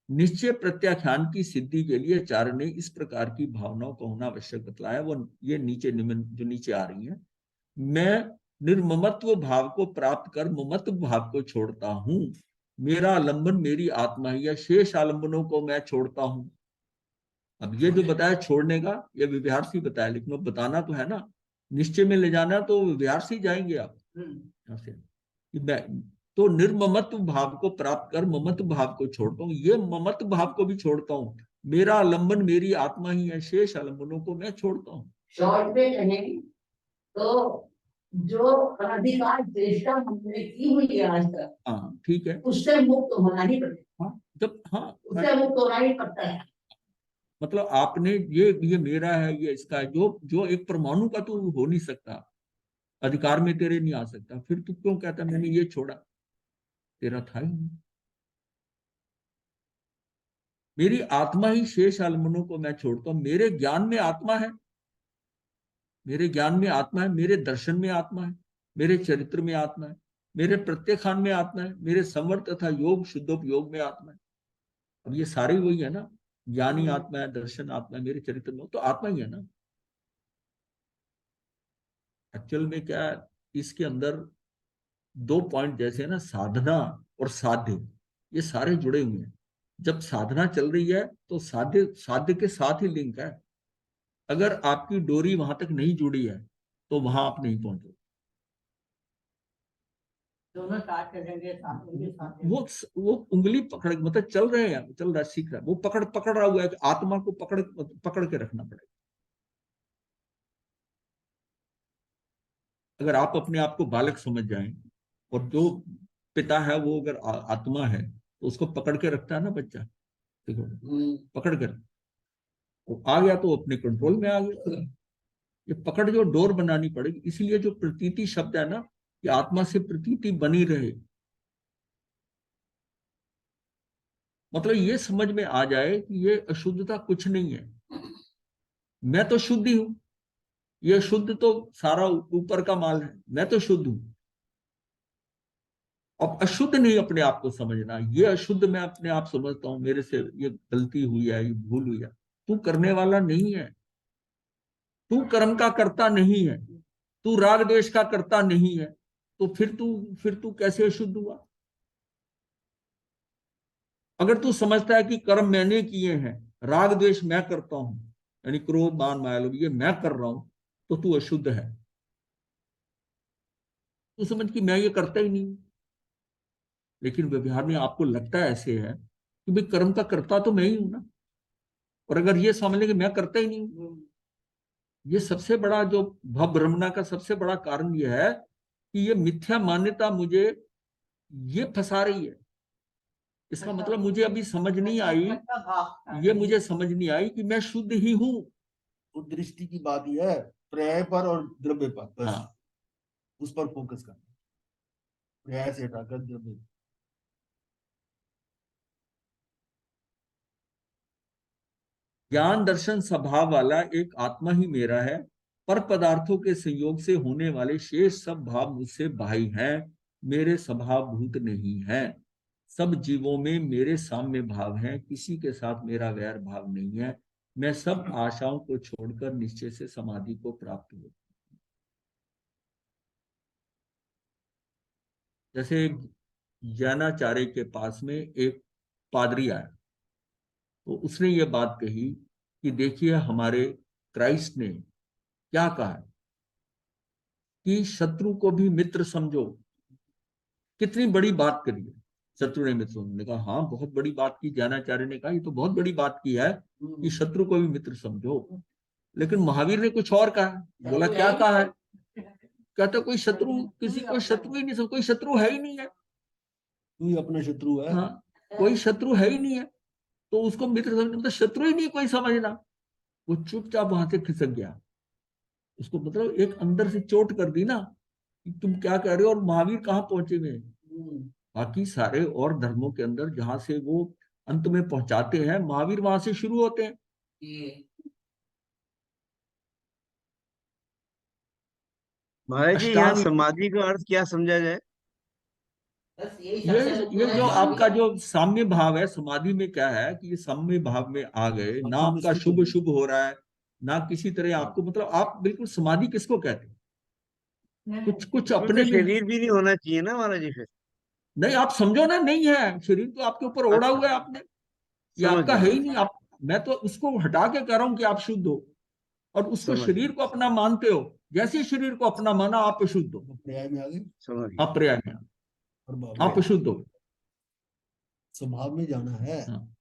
निश्चय प्रत्याख्यान की सिद्धि के लिए आचार्य ने इस प्रकार की भावनाओं को होना आवश्यक बतलाया। वो ये नीचे निम्न जो नीचे आ रही है, मैं निर्ममत्व भाव को प्राप्त कर ममत्व भाव को छोड़ता हूं, मेरा आलंबन मेरी आत्मा है, या शेष आलंबनों को मैं छोड़ता हूं। अब ये जो बताया छोड़ने का, ये विभ्यासी बताया, लेकिन वो बताना तो है ना, निश्चय में ले जाना तो विभ्यासी जाएंगे आप यहाँ से। तो निर्ममत्व भाव को प्राप्त कर ममत्व भाव को छोड़ता हूँ, ये ममत्व भाव को भी छोड़ता हूँ, मेरा आलंबन मेरी आत्मा ही है, शेष आलंबनों को मैं छोड़ता हूँ। शॉर्ट में कहें तो जो अनधिकार चेष्टा हमने की हुई है आज तक, हाँ ठीक है। उससे मुक्त होना ही पड़ेगा। हाँ जब हाँ उससे मुक्त होना ही पड़ता है। मतलब आपने ये मेरा है, ये इसका है, जो एक परमाणु का तो हो नहीं सकता, अधिकार में तेरे नहीं आ सकता, फिर तू क्यों कहता मैंने ये छोड़ा? तेरा था ही नहीं। मेरी आत्मा ही शेष आलम्बनों को मैं छोड़ता हूं, मेरे ज्ञान में आत्मा है, मेरे ज्ञान में आत्मा है, मेरे दर्शन में आत्मा है, मेरे चरित्र में आत्मा है, मेरे प्रत्यक्षान में आत्मा है, मेरे संवर्त तथा योग शुद्धोपयोग में आत्मा है। अब ये सारे वही है ना, ज्ञानी आत्मा है, दर्शन आत्मा है, मेरे चरित्र में, तो आत्मा ही है ना। एक्चुअल में क्या है, इसके अंदर दो पॉइंट जैसे है ना, साधना और साध्य, ये सारे जुड़े हुए हैं। जब साधना चल रही है तो साध्य साध्य के साथ ही लिंक है। अगर आपकी डोरी वहां तक नहीं जुड़ी है तो वहां आप नहीं पहुंचोगे। दोनों साथ चलेंगे, साथ उनके साथ वो उंगली पकड़, मतलब चल रहे हैं, चल रहा है, सीख रहा है, वो पकड़ रहा हुआ है, आत्मा को पकड़ के रखना पड़ेगा। अगर आप अपने आप को बालक समझ जाएं और जो पिता है वो अगर आत्मा है तो उसको पकड़ के रखता है ना बच्चा, देखो पकड़ कर, वो आ गया तो अपने कंट्रोल में आ गया। ये पकड़ जो डोर बनानी पड़ेगी, इसलिए जो प्रतीति शब्द है ना, कि आत्मा से प्रतीति बनी रहे, मतलब ये समझ में आ जाए कि ये अशुद्धता कुछ नहीं है, मैं तो शुद्ध ही हूं, ये शुद्ध तो सारा ऊपर का माल है, मैं तो शुद्ध हूं। अब अशुद्ध नहीं अपने आप को समझना, ये अशुद्ध मैं अपने आप समझता हूं, मेरे से ये गलती हुई है, ये भूल हुई है। तू करने वाला नहीं है, तू कर्म का करता नहीं है, तू राग द्वेष का करता नहीं है, तो फिर तू कैसे अशुद्ध हुआ? अगर तू समझता है कि कर्म मैंने किए हैं, राग द्वेष मैं करता हूं, यानी क्रोध मान माया लोभ ये मैं कर रहा हूं, तो तू अशुद्ध है। तू समझ कि मैं ये करता ही नहीं। लेकिन व्यवहार में आपको लगता है ऐसे है कि भाई कर्म का करता तो मैं ही हूं ना, और अगर ये समझ ले कि मैं करता ही नहीं हूं, ये सबसे बड़ा जो भ्रमणा का सबसे बड़ा कारण यह है कि ये मिथ्या मान्यता मुझे ये फंसा रही है। इसका मतलब मुझे अभी समझ नहीं आई, ये मुझे समझ नहीं आई कि मैं शुद्ध ही हूं। वो दृष्टि की बात ही है, पर्याय पर और द्रव्य पर, बस हाँ। उस पर फोकस करना, पर्याय से हटाकर द्रव्य। ज्ञान दर्शन स्वभाव वाला एक आत्मा ही मेरा है, पर पदार्थों के संयोग से होने वाले शेष सब भाव मुझसे बाह्य हैं, मेरे स्वभाव भूत नहीं है। सब जीवों में मेरे साम्य भाव है, किसी के साथ मेरा वैर भाव नहीं है। मैं सब आशाओं को छोड़कर निश्चय से समाधि को प्राप्त हूं। जैसे ज्ञानाचार्य के पास में एक पादरी आया, तो उसने ये बात कही कि देखिए हमारे क्राइस्ट ने क्या कहा कि शत्रु को भी मित्र समझो। कितनी बड़ी बात करी है, शत्रु ने मित्र समझने कहा, हाँ बहुत बड़ी बात की ज्ञानाचार्य ने कहा, ये तो बहुत बड़ी बात की है कि शत्रु को भी मित्र समझो। लेकिन महावीर ने कुछ और कहा, बोला क्या कहा है? कहता कोई शत्रु, किसी को शत्रु ही नहीं समझ, कोई शत्रु है ही नहीं है। तू ही अपना शत्रु है। हाँ, कोई शत्रु है ही नहीं है, तो उसको मित्र समझना मतलब शत्रु ही नहीं कोई समझना। वो चुपचाप वहां से खिसक गया। उसको मतलब एक अंदर से चोट कर दी ना कि तुम क्या कह रहे हो, और महावीर कहाँ पहुंचे हुए हैं। बाकी सारे और धर्मों के अंदर जहां से वो अंत में पहुंचाते हैं, महावीर वहां से शुरू होते हैं। ये महाराज जी, यहाँ अष्टांग समाधि का अर्थ क्या समझा जाए? बस यही ये सबसे ये जो ऊपर आपका है। जो साम्य भाव है, समाधि में क्या है कि ये साम्य भाव में आ गए ना, हम आपका इसको शुभ बोलेंगे। शुभ हो रहा है ना, किसी तरह आपको मतलब आप बिल्कुल समाधि किसको कहते हैं, कुछ कुछ फिर अपने तो में। शरीर भी नहीं होना चाहिए ना महाराज जी फिर। नहीं, आप समझो ना, नहीं है शरीर तो आपके ऊपर ओढ़ा अच्छा, हुआ है आपने, ये समझ आपका गया है ही मैं। नहीं। आप, मैं तो उसको हटा के कह रहा हूं कि आप शुद्ध हो, और उसको समझ शरीर गया, को अपना मानते हो। जैसे ही शरीर को अपना माना, आप अशुद्ध हो। पर्याय में आ गए समझ गया। आप पर्याय में, और भाव आप में अशुद्ध हो। स्वभाव में जाना है हाँ।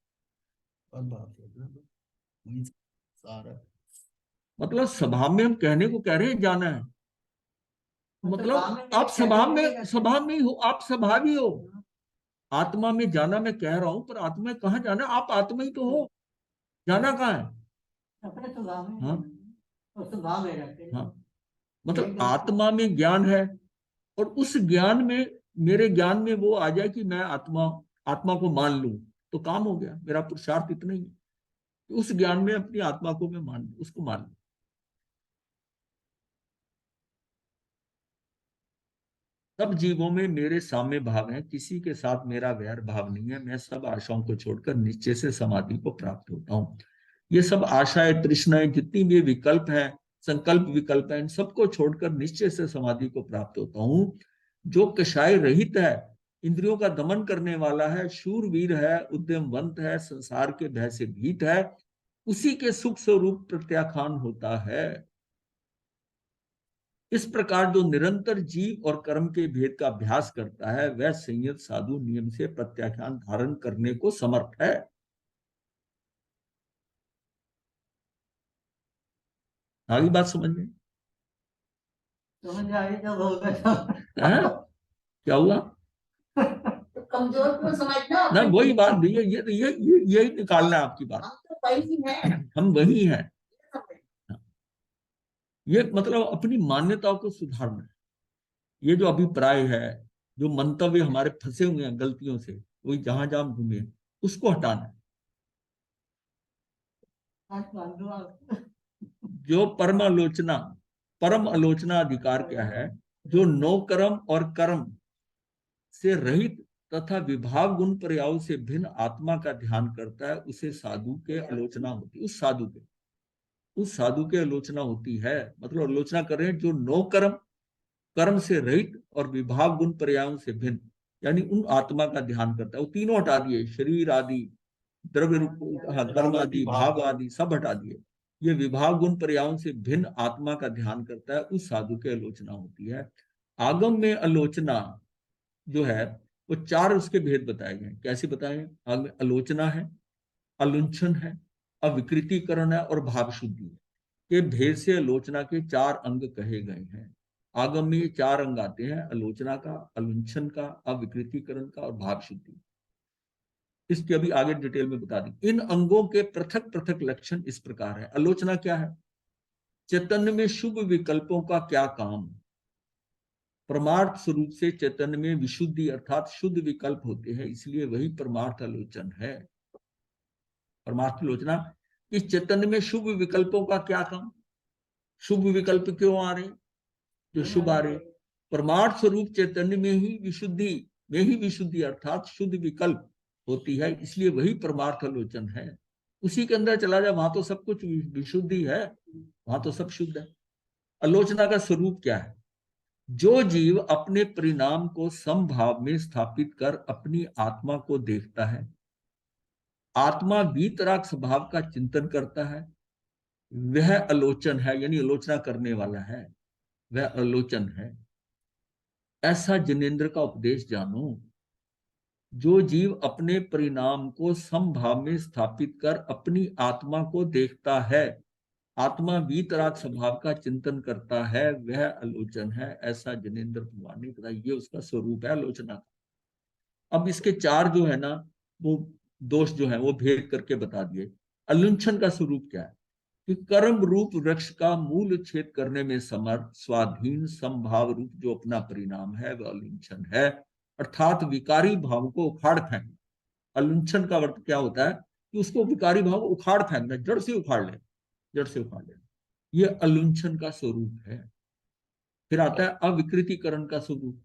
और भाव में जाना है। वही सारा मतलब स्वभाव में हम कहने को कह रहे हैं जाना है, मतलब आप स्वभाव में ही हो, आप स्वभाव ही हो। आत्मा में जाना मैं कह रहा हूं, पर आत्मा में कहाँ जाना, आप आत्मा ही तो हो, जाना कहाँ है। अपने स्वभाव में हाँ और स्वभाव में रहते हैं। हाँ, मतलब आत्मा में ज्ञान है, और उस ज्ञान में, मेरे ज्ञान में वो आ जाए कि मैं आत्मा, आत्मा को मान लूं, तो काम हो गया। मेरा पुरुषार्थ इतना ही है कि उस ज्ञान में अपनी आत्मा को मैं मान लूं, उसको मान लूं। सब जीवों में मेरे साम्य भाव है, किसी के साथ मेरा वैर भाव नहीं है। मैं सब आशाओं को छोड़कर निश्चय से समाधि को प्राप्त होता हूँ। ये सब आशाएं, तृष्णाएं, जितनी भी विकल्प है, संकल्प विकल्प है, इन सबको छोड़कर निश्चय से समाधि को प्राप्त होता हूँ। जो कषाय रहित है, इंद्रियों का दमन करने वाला है, शूरवीर है, उद्यमवंत है, संसार के भय से भीत है, उसी के सुख स्वरूप प्रत्याख्यान होता है। इस प्रकार जो निरंतर जीव और कर्म के भेद का अभ्यास करता है, वह संयत साधु नियम से प्रत्याख्यान धारण करने को समर्थ है। आगे बात समझ में समझ आई जब होगा तो। है? क्या हुआ तो कमजोर को समझना ना, अपने वही को। बात, यही निकालना है आपकी बात। हम तो वही है। हम वही हैं। ये मतलब अपनी मान्यताओं को सुधारना है। ये जो अभिप्राय है, जो मंतव्य हमारे फंसे हुए हैं गलतियों से, वही जहां जहां घूमे, उसको हटाना है। जो परम आलोचना अधिकार क्या है, जो नो कर्म और कर्म से रहित तथा विभाग गुण पर्यायों से भिन्न आत्मा का ध्यान करता है, उसे साधु के आलोचना होती है। उस साधु के आलोचना होती है, मतलब आलोचना कर रहे हैं जो नो कर्म, कर्म से रहित और विभाग गुण पर्यायों से भिन्न, यानी उन आत्मा का ध्यान करता है। वो तीनों हटा दिए, शरीर आदि, द्रव्य रूप, हाँ, कर्म आदि, भाव आदि सब हटा दिए। ये विभाग गुण पर्यायों से भिन्न आत्मा का ध्यान करता है, उस साधु की आलोचना होती है। आगम में आलोचना जो है, वो चार उसके भेद बताए गए। कैसे बताए हैं? आगम में आलोचना है, अलुंछन है, अविकृतिकरण है, और भाव शुद्धि है। के भेद से आलोचना के चार अंग कहे गए हैं। आगम में ये चार अंग आते हैं, आलोचना का, अलुंछन का, अविकृतिकरण का और भाव शुद्धि। इसके अभी आगे डिटेल में बता दी। इन अंगों के पृथक पृथक लक्षण इस प्रकार है। आलोचना क्या है? चैतन्य में शुभ विकल्पों का क्या काम? परमार्थ स्वरूप से चैतन्य में विशुद्धि अर्थात शुद्ध विकल्प होते हैं, इसलिए वही परमार्थ आलोचन है। परमार्थ आलोचना, इस चैतन्य में शुभ विकल्पों का क्या काम? शुभ विकल्प क्यों आ रहे, जो शुभ आ रहे? परमार्थ स्वरूप चैतन्य में ही विशुद्धि अर्थात शुद्ध विकल्प होती है, इसलिए वही परमार्थ आलोचन है। उसी के अंदर चला जाए, वहां तो सब कुछ विशुद्धि है, वहां तो सब शुद्ध है। आलोचना का स्वरूप क्या है? जो जीव अपने परिणाम को समभाव में स्थापित कर अपनी आत्मा को देखता है, आत्मा वीतराग स्वभाव का चिंतन करता है, वह आलोचन है, यानी आलोचना करने वाला है, वह आलोचन है। ऐसा जिनेन्द्र का उपदेश जानो। जो जीव अपने परिणाम को समभाव में स्थापित कर अपनी आत्मा को देखता है, आत्मा वीतराग स्वभाव का चिंतन करता है, वह आलोचन है। ऐसा जिनेन्द्र भगवान ने बताया, ये उसका स्वरूप है आलोचना का। अब इसके चार जो है ना, वो दोष जो है वो भेद करके बता दिए। अलुंछन का स्वरूप क्या है? कि कर्म रूप वृक्ष का मूल छेद करने में समर्थ स्वाधीन संभाव रूप जो अपना परिणाम है वह अलुंछन है, अर्थात विकारी भाव को उखाड़ फेंकना। अलुंछन का अर्थ क्या होता है कि उसको विकारी भाव को उखाड़ फेंकना, जड़ से उखाड़ लेना, जड़ से उखाड़ लेना, ये अलुंछन का स्वरूप है। फिर आता है अविकृतिकरण का स्वरूप,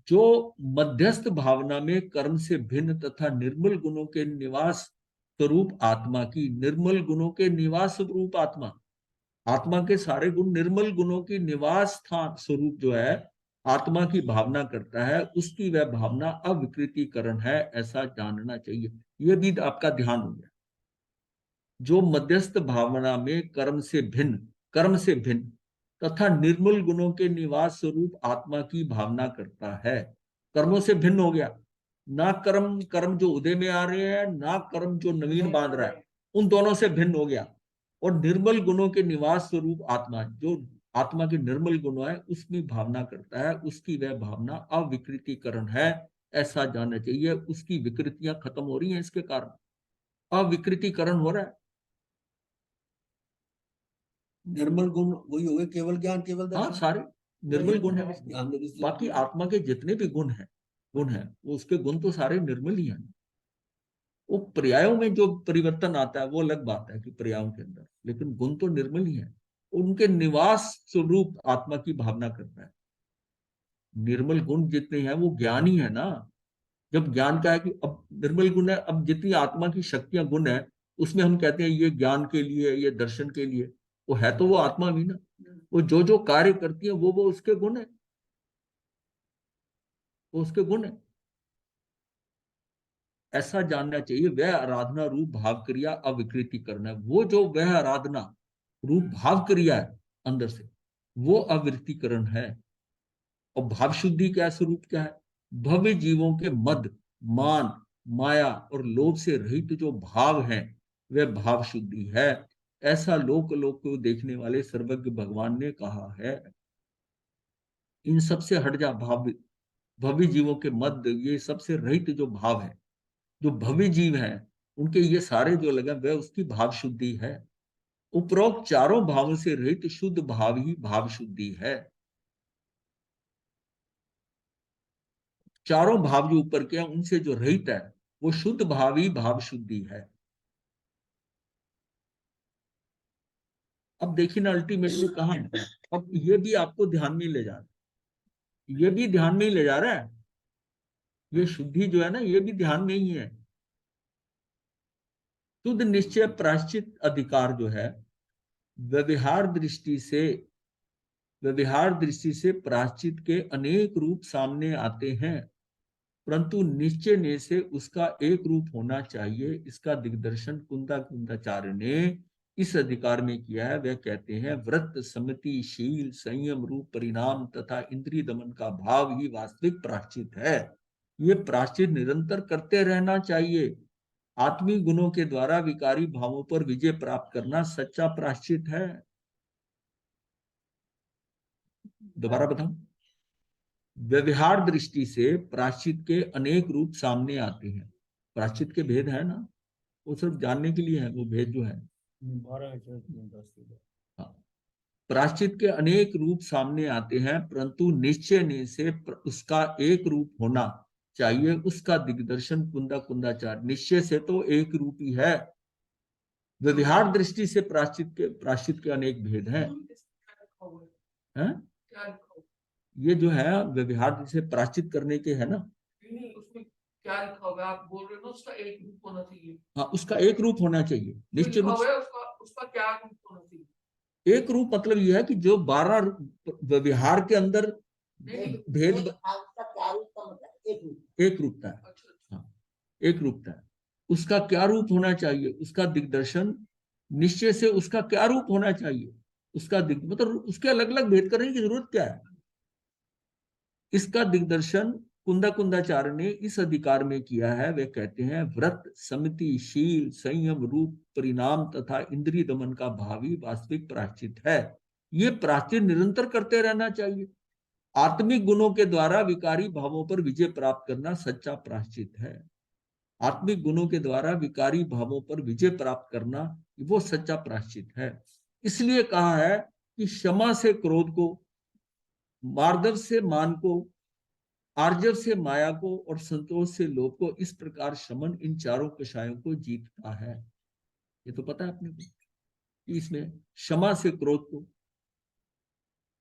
जो मध्यस्थ भावना में कर्म से भिन्न तथा निर्मल गुणों के निवास स्वरूप आत्मा की, निर्मल गुणों के निवास स्वरूप आत्मा, आत्मा के सारे गुण निर्मल गुणों की निवास स्थान स्वरूप जो है आत्मा की भावना करता है, उसकी वह भावना अविकृतिकरण है, ऐसा जानना चाहिए। यह भी आपका ध्यान हो गया। जो मध्यस्थ भावना में कर्म से भिन्न तथा निर्मल गुणों के निवास स्वरूप आत्मा की भावना करता है, कर्मों से भिन्न हो गया, ना कर्म जो उदय में आ रहे हैं, ना कर्म जो नवीन बांध रहा है, उन दोनों से भिन्न हो गया, और निर्मल गुणों के निवास स्वरूप आत्मा, जो आत्मा के निर्मल गुण है उसमें भावना करता है, उसकी वह भावना अविकृतिकरण है, ऐसा जानना चाहिए। उसकी विकृतियां खत्म हो रही हैं, इसके कारण अविकृतिकरण हो रहा है। निर्मल गुण वही हो गए, केवल ज्ञान, केवल हाँ, दर्शन। सारे निर्मल गुण है। ज्ञान दृष्टि। बाकी आत्मा के जितने भी गुण है वो उसके गुण तो सारे निर्मल ही हैं। वो पर्यायों में जो परिवर्तन आता है वो अलग बात है कि पर्यायों के अंदर, लेकिन गुण तो निर्मल ही है। उनके निवास स्वरूप आत्मा की भावना करता है। निर्मल गुण जितने हैं वो ज्ञान ही है ना। जब ज्ञान का है कि अब निर्मल गुण है, अब जितनी आत्मा की शक्तियां गुण है उसमें हम कहते हैं ये ज्ञान के लिए, ये दर्शन के लिए, वो है तो वो आत्मा भी ना। वो जो कार्य करती है वो उसके गुण है, वो उसके गुण है, ऐसा जानना चाहिए। वह आराधना रूप भाव क्रिया अविकृति करना है। वो जो वह आराधना रूप भाव क्रिया है अंदर से, वो अविकृतिकरण है। और भाव शुद्धि क्या स्वरूप क्या है? भव्य जीवों के मद, मान, माया और लोभ से रहित जो भाव है वह भाव शुद्धि है, ऐसा लोक को देखने वाले सर्वज्ञ भगवान ने कहा है। इन सबसे हट जा, भाव भव्य जीवों के मद, ये सबसे रहित जो भाव है, जो भव्य जीव है उनके ये सारे जो लगा वह उसकी भाव शुद्धि है। उपरोक्त चारों भावों से रहित शुद्ध भाव ही भाव शुद्धि है। चारों भाव जो ऊपर के हैं उनसे जो रहित है वो शुद्ध भाव ही भाव शुद्धि है। अब देखिए ना अल्टीमेटली कहां है। अब ये भी आपको ध्यान में ले जा रहा है, ये भी ध्यान में ही ले जा रहा है। ये शुद्धि जो है ना ये भी ध्यान में ही है। शुद्ध निश्चय प्रायश्चित अधिकार जो है व्यवहार दृष्टि से प्रायश्चित के अनेक रूप सामने आते हैं, परंतु निश्चय से उसका एक रूप होना चाहिए। इसका दिग्दर्शन कुंदाचार्य ने इस अधिकार में किया है। वह कहते हैं व्रत, समिति, शील, संयम रूप परिणाम तथा इंद्रिय दमन का भाव ही वास्तविक प्रायश्चित है। ये प्रायश्चित निरंतर करते रहना चाहिए। आत्मिक गुणों के द्वारा विकारी भावों पर विजय प्राप्त करना सच्चा प्रायश्चित है। दोबारा बताऊं, व्यवहार दृष्टि से प्रायश्चित के अनेक रूप सामने आते हैं। प्रायश्चित के भेद है ना, वो सिर्फ जानने के लिए है, वो भेद जो है। हाँ, प्रायश्चित के अनेक रूप सामने आते हैं, परंतु निश्चय से उसका एक रूप होना चाहिए। उसका दिग्दर्शन कुंदाचार्य। निश्चय से तो एक रूप ही है। व्यवहार दृष्टि से प्रायश्चित के अनेक भेद हैं। ये जो है व्यवहार से प्रायश्चित करने के है ना। नहीं, उसमें क्या लिखा हुआ है? आप बोल रहे हो ना उसका एक रूप होना चाहिए। हाँ, उसका एक रूप होना चाहिए निश्चित रूप से। उसका क्या रूप होना चाहिए? एक रूप मतलब यह है कि जो 12 व्यवहार के अंदर भेद एक रूपता है। हाँ, एक रूपता है। उसका क्या रूप होना चाहिए, उसका दिग्दर्शन निश्चय से उसका क्या रूप होना चाहिए, उसका मतलब उसके अलग अलग भेद करने की जरूरत क्या है। इसका दिग्दर्शन कुंदाचार्य ने इस अधिकार में किया है। वे कहते हैं व्रत, समिति, शील, संयम रूप परिणाम तथा इंद्रिय दमन का भावी वास्तविक प्रायश्चित है। ये प्रायश्चित निरंतर करते रहना चाहिए। आत्मिक गुणों के द्वारा विकारी भावों पर विजय प्राप्त करना सच्चा प्रायश्चित है। आत्मिक गुणों के द्वारा विकारी भावों पर विजय प्राप्त करना, वो सच्चा प्रायश्चित है। इसलिए कहा है कि क्षमा से क्रोध को, मार्दव से मान को, आर्जव से माया को और संतोष से लोभ को, इस प्रकार शमन इन चारों कषायों को जीतता है। ये तो पता है अपने को कि इसमें क्षमा से क्रोध को,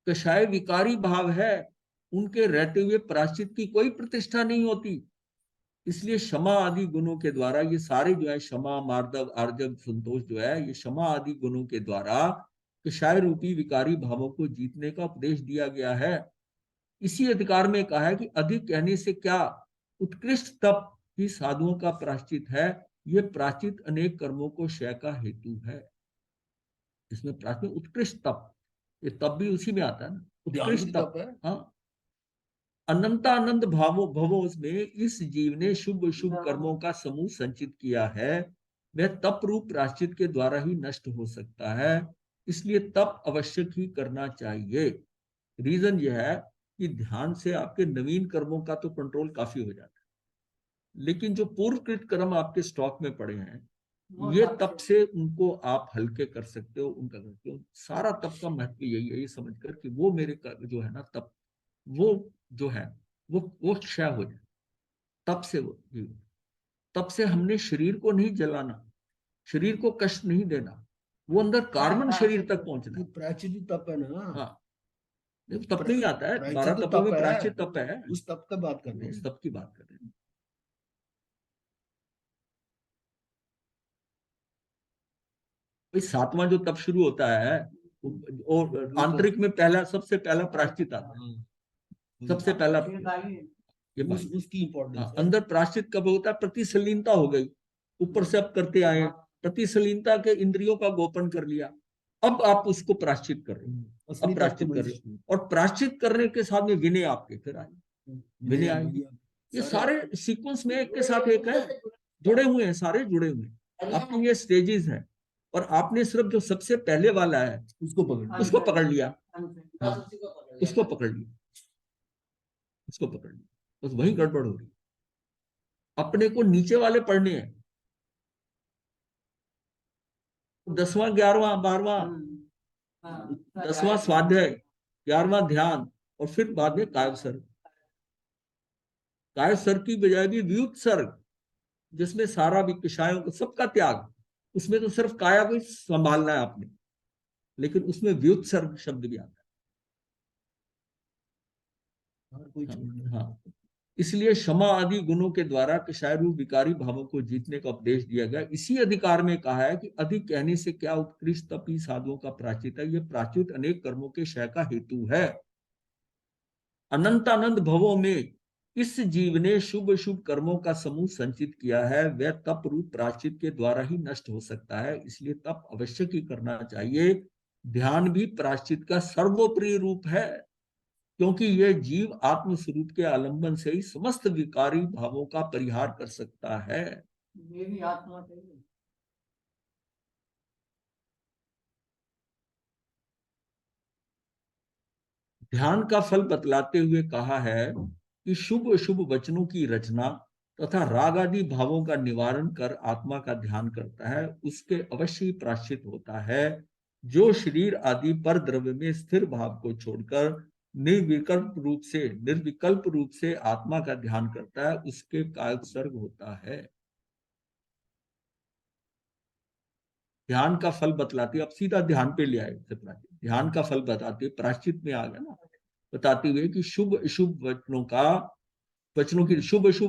कषाय विकारी भाव है, उनके रहते हुए प्रायश्चित की कोई प्रतिष्ठा नहीं होती। इसलिए क्षमा आदि गुणों के द्वारा ये सारे जो है, क्षमा, मार्दव, आर्जव, संतोष जो है, ये क्षमा आदि गुणों के द्वारा कषाय रूपी विकारी भावों को जीतने का उपदेश दिया गया है। इसी अधिकार में कहा है कि अधिक कहने से क्या, उत्कृष्ट तप ही साधुओं का प्रायश्चित है। ये प्रायश्चित अनेक कर्मों को क्षय का हेतु है। इसमें प्रायश्चित उत्कृष्ट तप, ये तप भी उसी में आता है ना, उत्कृष्ट तप है। हाँ, अनंतानंद भवों में इस जीव ने शुभ शुभ कर्मों का समूह संचित किया है, वह तप रूप प्रायश्चित के द्वारा ही नष्ट हो सकता है। इसलिए तप आवश्यक ही करना चाहिए। रीजन यह है कि ध्यान से आपके नवीन कर्मों का तो कंट्रोल काफी हो जाता है, लेकिन जो पूर्वकृत कर्म आपके स्टॉक में पड़े हैं, ये तप से उनको आप हल्के कर सकते हो, उनका करते हो। सारा तप का महत्व यही है, ये समझकर कि वो मेरे जो है ना तप, वो जो है वो क्षय हो जाए। तप से तप से हमने शरीर को नहीं जलाना, शरीर को कष्ट नहीं देना, वो अंदर कार्बन शरीर तक पहुंचना। प्रायश्चित तप है ना। हाँ, तप नहीं आता है, 12 तपों में प्रायश्चित तप है। उस तप का बात कर रहे हैं, उस तप की बात कर रहे हैं। सातवां जो तप शुरू होता है, और आंतरिक में पहला, सबसे पहला प्रायश्चित आता है, सबसे पहला ये बात। उसकी इंपॉर्टेंस। अंदर प्रायश्चित कब होता है, प्रतिसलीनता हो गई, ऊपर से अब करते आए, प्रतिसलीनता के इंद्रियों का गोपन कर लिया, अब आप उसको प्रायश्चित कर रहे हो, अब प्रायश्चित कर रहे हो। और प्रायश्चित करने के साथ में विनय आपके फिर आए, विनय आएंगे। ये सारे सीक्वेंस में एक के साथ एक है, जुड़े हुए हैं, सारे जुड़े हुए हैं। आपके ये स्टेजेस हैं, और आपने सिर्फ जो सबसे पहले वाला है उसको पकड़ लिया। हाँ, उसको पकड़ लिया, उसको पकड़ लिया, बस वही गड़बड़ हो रही। अपने को नीचे वाले पढ़ने हैं, 10वां 11वां 12वां, 10वां स्वाध्याय, 11वां ध्यान, और फिर बाद में कायव सर्ग। कायव सर्ग की बजाय भी व्युत सर्ग, जिसमें सारा विषयों को सबका त्याग, उसमें तो सिर्फ काया को संभालना है आपने, लेकिन उसमें व्युत सर्ग शब्द भी आता है। हाँ, इसलिए क्षमा आदि गुणों के द्वारा कषाय रूप विकारी भावों को जीतने का उपदेश दिया गया। इसी अधिकार में कहा है कि अधिक कहने से क्या, उत्कृष्ट तप ही साधुओं का प्रायश्चित है। यह प्रायश्चित अनेक कर्मों के क्षय का हेतु है। अनंतानंद भवों में इस जीव ने शुभ शुभ कर्मों का समूह संचित किया है, वह तप रूप प्रायश्चित के द्वारा ही नष्ट हो सकता है। इसलिए तप अवश्य ही करना चाहिए। ध्यान भी प्रायश्चित का सर्वोपरि रूप है, क्योंकि यह जीव आत्म स्वरूप के आलंबन से ही समस्त विकारी भावों का परिहार कर सकता है। मेरी आत्मा चाहिए। ध्यान का फल बतलाते हुए कहा है कि शुभ शुभ वचनों की रचना तथा राग आदि भावों का निवारण कर आत्मा का ध्यान करता है, उसके अवश्य ही प्रायश्चित होता है। जो शरीर आदि पर द्रव्य में स्थिर भाव को छोड़कर निर्विकल्प रूप से आत्मा का ध्यान करता है, उसके कायक सर्ग होता है। ध्यान का फल बतलाते, अब सीधा ध्यान पे ले आए। ध्यान का फल बताते, प्रायश्चित में आ गया ना, बताते हुए कि शुभ शुभ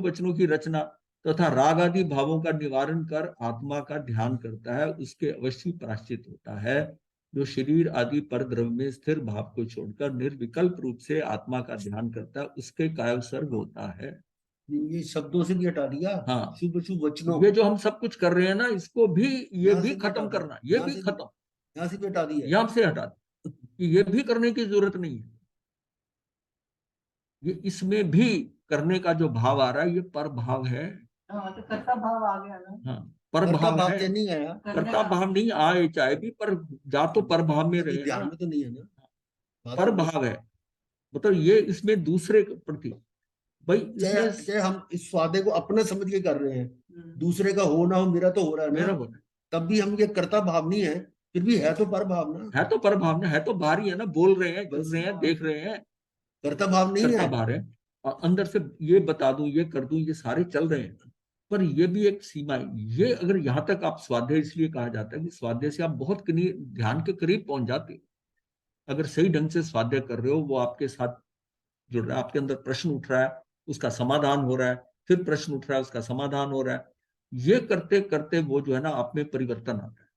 वचनों की रचना तथा राग आदि भावों का निवारण कर आत्मा का ध्यान करता है, उसके अवश्य प्रायश्चित होता है। जो शरीर आदि पर द्रव्य में स्थिर भाव को छोड़कर निर्विकल्प रूप से आत्मा का ध्यान करता है, उसके कायव सर्ग होता है। ये शब्दों से भी हटा दिया। हाँ, शुभ शुभ वचनों, ये जो हम सब कुछ कर रहे हैं ना, इसको भी, ये भी खत्म करना, ये भी खत्म, यहाँ से भी हटा दिया, यहाँ से हटा दिया, ये भी करने की जरूरत नहीं है। ये इसमें भी करने का जो भाव आ रहा है, ये पर भाव है। हाँ, तो कर्ता भाव आ गया ना। हाँ, पर भाव है, नहीं आया, कर्ता भाव नहीं आए चाहे भी, पर जा तो पर भाव में रहे, ध्यान में तो नहीं है ना, पर भाव है। मतलब ये इसमें दूसरे प्रति भाई, चाहे हम इस स्वादे को अपना समझ के कर रहे हैं, दूसरे का हो ना हो, मेरा तो हो रहा है मेरा ना, बोल तब भी हम ये कर्ता भाव नहीं है, फिर भी है तो पर भावना, है तो पर भावना, है तो बाहर ही है ना, बोल रहे हैं, कर रहे हैं, देख रहे हैं, कर्ता भाव नहीं करता है। बाहर है। और अंदर से ये बता दूं, ये कर दूं, ये सारे चल रहे हैं, पर ये भी एक सीमा है। ये अगर यहाँ तक आप स्वाध्याय, इसलिए कहा जाता है कि स्वाध्याय से आप बहुत ध्यान के करीब पहुंच जाते हो। अगर सही ढंग से स्वाध्याय कर रहे हो, वो आपके साथ जुड़ रहा है, आपके अंदर प्रश्न उठ रहा है, उसका समाधान हो रहा है, फिर प्रश्न उठ रहा है, उसका समाधान हो रहा है। ये करते करते वो जो है ना, आप में परिवर्तन आता है।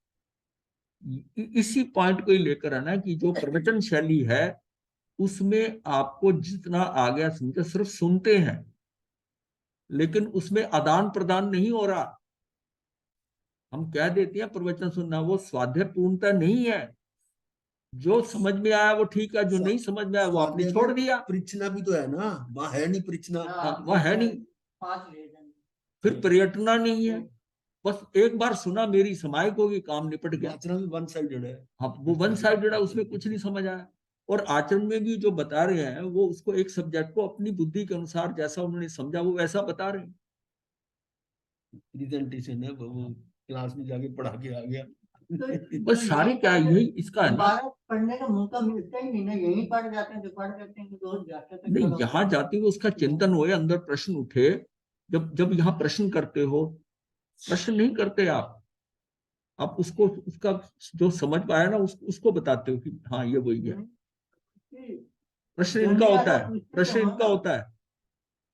इसी पॉइंट को ही लेकर है ना कि जो प्रवचन शैली है, उसमें आपको जितना आ गया समझे, सिर्फ सुनते हैं, लेकिन उसमें आदान प्रदान नहीं हो रहा। हम कह देते हैं प्रवचन सुनना, वो स्वाध्याय पूर्णता नहीं है। जो समझ में आया वो ठीक है, जो नहीं समझ में आया वो आपने छोड़ दिया। परीक्षना भी तो है ना, वहां है नहीं परीक्षना। वह है नहीं, 5 ले लेंगे। फिर पर्यटना नहीं है। बस एक बार सुना, मेरी समायक होगी, काम निपट गया। आचरण भी वन साइडेड है। हाँ, वो वन साइडेड है, उसमें कुछ नहीं समझ आया। और आचरण में भी जो बता रहे हैं, वो उसको एक सब्जेक्ट को अपनी बुद्धि के अनुसार जैसा उन्होंने समझा वो वैसा बता रहे हैं। प्रेजेंटेशन है वो, क्लास में जाके पढ़ा के आ गया। बस सारे क्या है, यही इसका है ना। दोबारा पढ़ने का मौका मिलता ही नहीं ना, यही पढ़ जाते हैं जो पढ़ जाते हैं, रोज जाते हैं तो नहीं, चलो। यहाँ जाते हुए उसका चिंतन होए, अंदर प्रश्न उठे। जब जब यहाँ प्रश्न करते हो, प्रश्न नहीं करते आप उसको, उसका जो समझ पाया ना, उसको बताते हो कि हाँ ये वही है। प्रश्न इनका होता है, प्रश्न इनका होता है,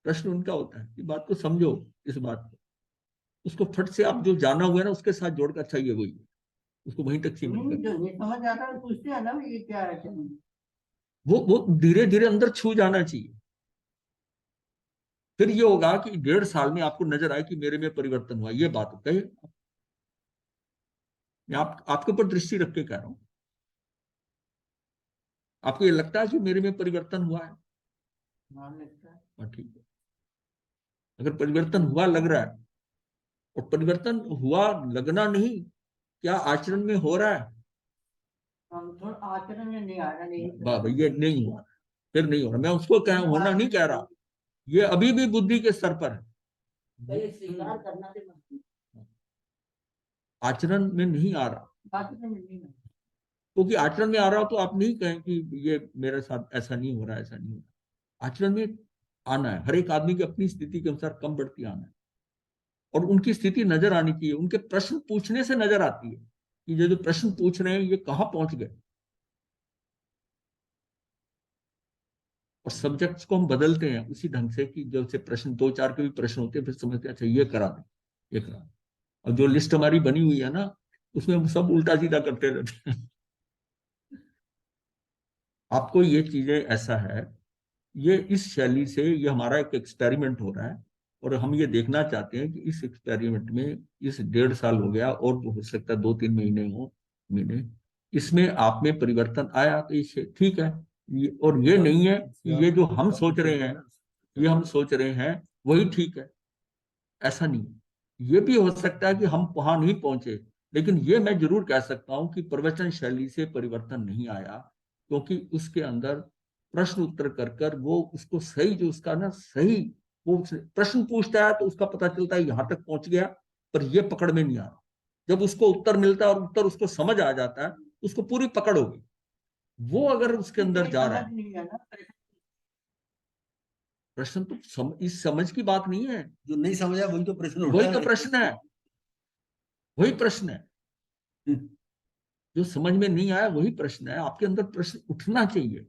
प्रश्न उनका होता है कि बात को समझो, इस बात को, उसको फट से आप जो जाना हुआ है ना उसके साथ जोड़कर, अच्छा ये वही है, उसको वहीं तक सीमित नहीं, कर। जो नहीं समझ आता है पूछते हैं ना, ये क्या है क्या नहीं। वो धीरे धीरे अंदर छू जाना चाहिए। फिर ये होगा कि 1.5 साल में आपको नजर आए कि मेरे में परिवर्तन हुआ। ये बात कहे, मैं आपके ऊपर दृष्टि रख के कह रहा हूं। आपको ये लगता है कि मेरे में परिवर्तन हुआ है? मान लगता है। हाँ, ठीक है। अगर परिवर्तन हुआ लग रहा है, और परिवर्तन हुआ लगना नहीं, क्या आचरण में हो रहा है? हम थोड़ा आचरण में नहीं आ रहा, नहीं बाबा ये नहीं हुआ, फिर नहीं हो रहा। मैं उसको कह होना नहीं कह रहा, ये अभी भी बुद्धि के स्तर पर है, पहले स्वीकार करना भी मत। आचरण में नहीं आ रहा। आचरण में नहीं है। क्योंकि आचरण में आ रहा हो तो आप नहीं कहें कि ये मेरे साथ ऐसा नहीं हो रहा, ऐसा नहीं हो रहा। आचरण में आना है, हर एक आदमी की अपनी स्थिति के अनुसार कम बढ़ती आना है, और उनकी स्थिति नजर आनी चाहिए। उनके प्रश्न पूछने से नजर आती है कि ये जो प्रश्न पूछ रहे हैं ये कहाँ पहुंच गए। और सब्जेक्ट्स को हम बदलते हैं उसी ढंग से कि जैसे प्रश्न 2-4 के भी प्रश्न होते हैं, फिर समझते हैं अच्छा ये करा दें, ये करा दें। और जो लिस्ट हमारी बनी हुई है ना, उसमें हम सब उल्टा सीधा करते रहते हैं। आपको ये चीजें ऐसा है, ये इस शैली से, ये हमारा एक एक्सपेरिमेंट हो रहा है, और हम ये देखना चाहते हैं कि इस एक्सपेरिमेंट में, इस 1.5 साल हो गया और हो सकता है 2-3 महीने हो, महीने, इसमें आप में परिवर्तन आया तो ये ठीक है। और ये नहीं है कि ये जो हम सोच रहे हैं, ये हम सोच रहे हैं वही ठीक है, ऐसा नहीं। ये भी हो सकता है कि हम वहां नहीं पहुंचे, लेकिन ये मैं जरूर कह सकता हूं कि प्रवचन शैली से परिवर्तन नहीं आया, क्योंकि उसके अंदर प्रश्न उत्तर कर कर वो उसको सही, जो उसका ना सही, वो प्रश्न पूछता है तो उसका पता चलता है यहां तक पहुंच गया, पर ये पकड़ में नहीं आ रहा। जब उसको उत्तर मिलता है और उत्तर उसको समझ आ जाता है, उसको पूरी पकड़ होगी। वो अगर उसके अंदर जा रहा है, नहीं है ना, प्रश्न तो इस समझ की बात नहीं है, जो नहीं समझा वही तो प्रश्न उठा वही तो है। प्रश्न है, वही प्रश्न है। जो समझ में नहीं आया वही प्रश्न है। आपके अंदर प्रश्न उठना चाहिए।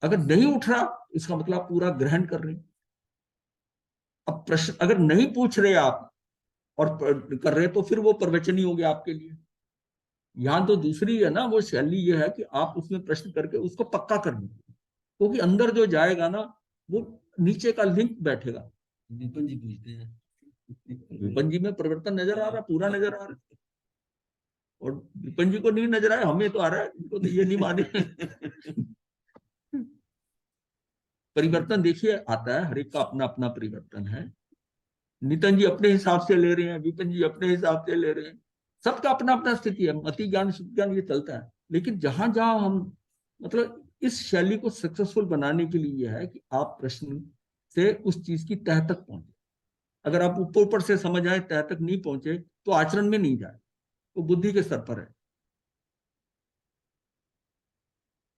अगर नहीं उठ रहा, इसका मतलब आप पूरा ग्रहण कर रहे हैं। अब प्रश्न अगर नहीं पूछ रहे आप और कर रहे, तो फिर वो प्रवचन ही हो गया आपके लिए। यहां तो दूसरी है ना, वो शैली ये है कि आप उसमें प्रश्न करके उसको पक्का कर दें, क्योंकि अंदर जो जाएगा ना, वो नीचे का लिंक बैठेगा। विपिन जी पूछते हैं, विपिन जी में परिवर्तन नजर आ रहा, पूरा नजर आ रहा है, और विपिन जी को नहीं नजर आया, हमें तो आ रहा है, इनको तो ये नहीं माने। परिवर्तन देखिए आता है, हर एक का अपना अपना परिवर्तन है। नितिन जी अपने हिसाब से ले रहे हैं, विपिन जी अपने हिसाब से ले रहे हैं, सबका अपना अपना स्थिति है। मति ज्ञान, शुद्ध ज्ञान, ये चलता है। लेकिन जहां जहां हम, मतलब इस शैली को सक्सेसफुल बनाने के लिए यह है कि आप प्रश्न से उस चीज की तह तक पहुंचे। अगर आप ऊपर ऊपर से समझ आए, तह तक नहीं पहुंचे, तो आचरण में नहीं जाए, वो बुद्धि के स्तर पर है।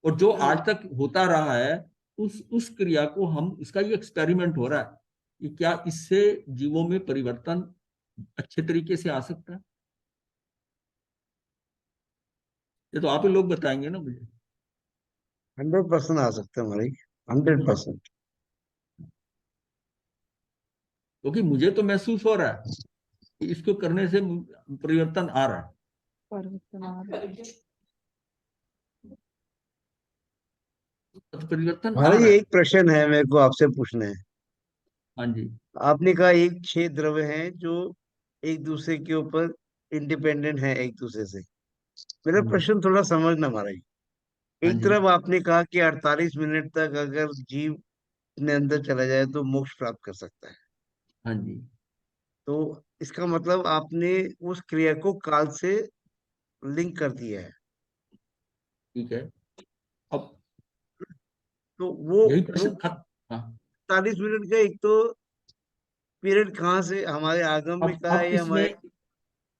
और जो आज तक होता रहा है, उस क्रिया को हम, इसका ये एक्सपेरिमेंट हो रहा है कि क्या इससे जीवों में परिवर्तन अच्छे तरीके से आ सकता है। ये तो आप ही लोग बताएंगे ना मुझे। 100% आ सकते हैं हमारे, 100%। क्योंकि मुझे तो महसूस हो रहा है कि इसको करने से परिवर्तन आ रहा है। तो परिवर्तन आ हमारा रहा ये है। एक प्रश्न है मेरे को आपसे पूछना है। हाँ जी। आपने कहा एक 6 द्रव्य हैं जो एक दूसरे के ऊपर इंडिपेंडेंट है एक दूसरे से। मेरा हाँ जी। प्रश्न थोड़ा समझना हमारा ही। हाँ एक जी। तरफ आपने कहा कि 48 मिनट तक अगर जीव अपने अंदर चला जाए तो मोक्ष प्राप्त कर सकता है। हाँ जी। तो इसका मतलब आपने उस क्रिया को काल से लिंक कर दिया है। ठीक है। अब तो वो यही वो प्रश्न खत्म। हाँ। 48 मिनट का एक तो पीरियड कहाँ से, हमारे आगम में कहा अब है या इसमें हमारे,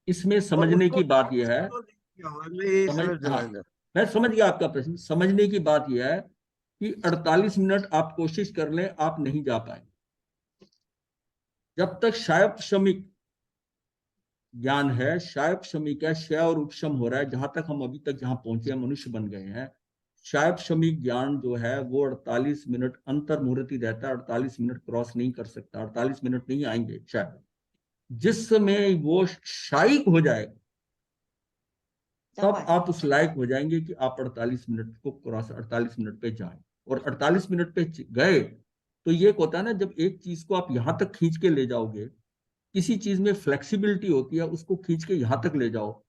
इसमें और समझने उसको की बात यह है, उसको link किया हुआ है, मैं ये समझ, समझ हाँ, रहा। मैं समझ गया आपका प्रश्न। समझने की बात यह है कि 48 मिनट आप कोशिश कर लें, आप नहीं जा पाए। जब तक शायब शमिक ज्ञान है, शायब शमिक है, क्षय और उपशम हो रहा है, जहां तक हम अभी तक जहां पहुंचे हैं, मनुष्य बन गए हैं, शायब शमिक ज्ञान जो है वो 48 मिनट अंतर मुहूर्त ही रहता है, 48 मिनट क्रॉस नहीं कर सकता, 48 मिनट नहीं आएंगे शायद। जिस समय वो शायिक हो जाएगा, तब आप उस लायक हो जाएंगे कि आप 48 मिनट को क्रॉस, 48 मिनट पे जाएं। और 48 मिनट पे गए तो ये होता है ना, जब एक चीज को आप यहां तक खींच के ले जाओगे, किसी चीज में फ्लेक्सिबिलिटी होती है, उसको खींच के यहां तक ले जाओ,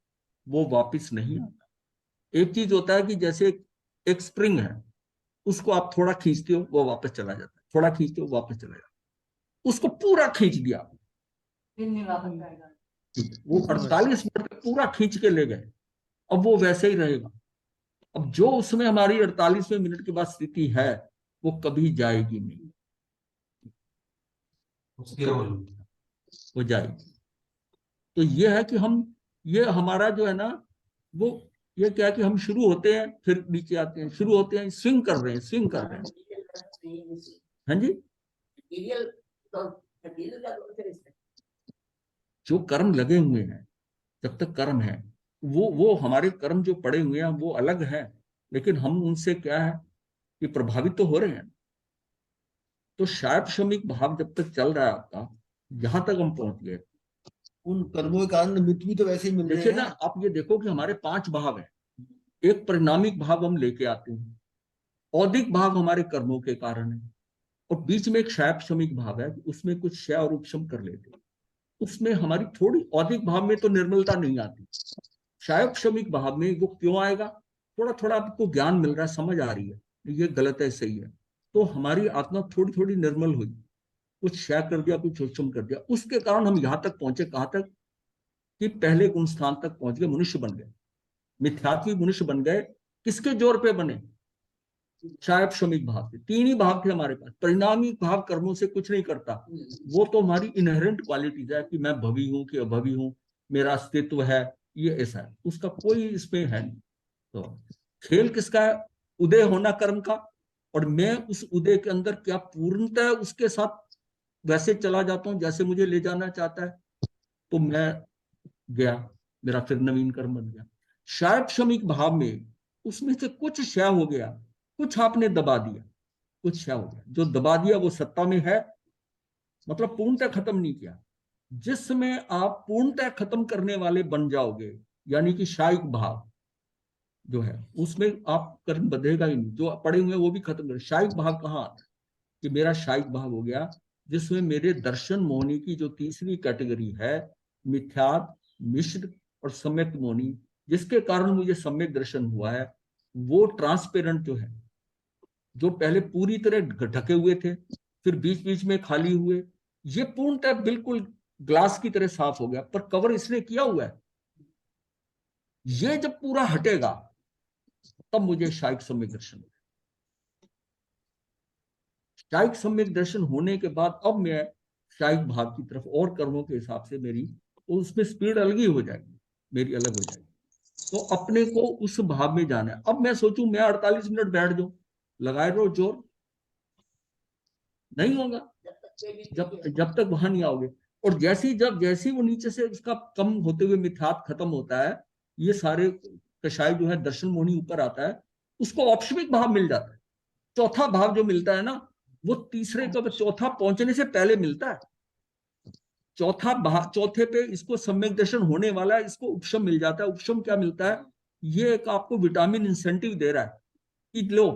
वो वापस नहीं आता। एक चीज होता है कि जैसे एक स्प्रिंग है, उसको आप थोड़ा खींचते हो, वो वापस चला जाता है, थोड़ा खींचते हो वापस चला जाता है। उसको पूरा खींच दिया, फिर नहीं वापस जाएगा। वो 48 मिनट पे पूरा खींच के ले गए, अब वो वैसे ही रहेगा। अब जो उसमें हमारी 48वें मिनट के बाद स्थिति है, वो कभी जाएगी नहीं, वो जाएगी। तो ये है कि हम, ये हमारा जो है ना, वो ये क्या है कि हम शुरू होते हैं फिर नीचे आते हैं, शुरू होते हैं, स्विंग कर रहे हैं, स्विंग कर रहे हैं। हाँ जी। जो कर्म लगे हुए हैं, जब तक कर्म है, वो हमारे कर्म जो पड़े हुए हैं वो अलग है, लेकिन हम उनसे क्या है कि प्रभावित तो हो रहे हैं। तो शायब शमिक भाव जब तक चल रहा है आपका, यहां तक हम पहुंच गए। उन कर्मों के कारण निमित्त भी तो वैसे ही मिल रहे देखिए ना, हैं। आप ये देखो कि हमारे 5 भाव हैं। एक परिणामिक भाव हम लेके आते हैं, औदिक भाव हमारे कर्मों के कारण है, और बीच में एक शायब शमिक भाव है, उसमें कुछ क्षय और उपशम कर लेते हैं। उसमें हमारी थोड़ी, औदिक भाव में तो निर्मलता नहीं आती, शायब शमिक भाव में वो क्यों आएगा, थोड़ा थोड़ा आपको ज्ञान मिल रहा है, समझ आ रही है ये गलत है सही है, तो हमारी आत्मा थोड़ी थोड़ी निर्मल हुई, कुछ क्षय कर दिया, कुछ उपशम कर दिया, उसके कारण हम यहां तक पहुंचे, कहां तक कि पहले गुण स्थान तक पहुंच गए, मनुष्य बन गए, मिथ्यात्वी मनुष्य बन गए। किसके जोर पे बने? शायब शमिक भाव से। 3 ही भाव थे हमारे पास। परिणामी भाव कर्मों से कुछ नहीं करता, वो तो हमारी इनहेरेंट क्वालिटीज है कि मैं भवी हूं कि अभवी हूं, मेरा अस्तित्व है, ये ऐसा है, उसका कोई इसमें है नहीं। तो खेल किसका है? उदय होना कर्म का, और मैं उस उदय के अंदर क्या पूर्णतः उसके साथ वैसे चला जाता हूं जैसे मुझे ले जाना चाहता है, तो मैं गया, मेरा फिर नवीन कर्म बन गया। शायब शमिक भाव में उसमें से कुछ क्षय हो गया, कुछ आपने दबा दिया, कुछ क्षय हो गया, जो दबा दिया वो सत्ता में है, मतलब पूर्णतः खत्म नहीं किया। जिस समय आप पूर्णतः खत्म करने वाले बन जाओगे, यानी कि शायिक भाव जो है, उसमें आप कर्म बंधेगा ही नहीं, जो पड़े हुए वो भी खत्म कर। शायिक भाव कहाँ आता है कि मेरा शायिक भाव हो गया, जिसमें मेरे दर्शन मोहनी की जो तीसरी कैटेगरी है, मिथ्यात, मिश्र और सम्यक मोहनी, जिसके कारण मुझे सम्यक दर्शन हुआ है, वो ट्रांसपेरेंट जो है, जो पहले पूरी तरह ढके हुए थे, फिर बीच बीच में खाली हुए, ये पूर्णतः बिल्कुल ग्लास की तरह साफ हो गया, पर कवर इसने किया हुआ है। ये जब पूरा हटेगा, तब मुझे शायिक सम्यक दर्शन, शायिक सम्यक दर्शन होने के बाद अब मैं उत्साहिक भाव की तरफ और कर्मों के हिसाब से मेरी, तो उसमें स्पीड अलग ही हो जाएगी, मेरी अलग हो जाएगी। तो अपने को उस भाव में जाना है। अब मैं सोचूं मैं 48 मिनट बैठ जाऊं, लगाए रहो जोर, नहीं होगा जब तक वहां नहीं आओगे। और जैसे ही वो नीचे से उसका कम होते हुए मिथ्यात्व खत्म होता है, ये सारे कषाय जो है दर्शन मोहनी ऊपर आता है, उसको औपश्मिक भाव मिल जाता है। चौथा भाव जो मिलता है ना, वो तीसरे का चौथा पहुंचने से पहले मिलता है। चौथे पे इसको सम्यक दर्शन होने वाला है, इसको उपशम मिल जाता है। उपशम क्या मिलता है? ये एक आपको विटामिन इंसेंटिव दे रहा है कि लो,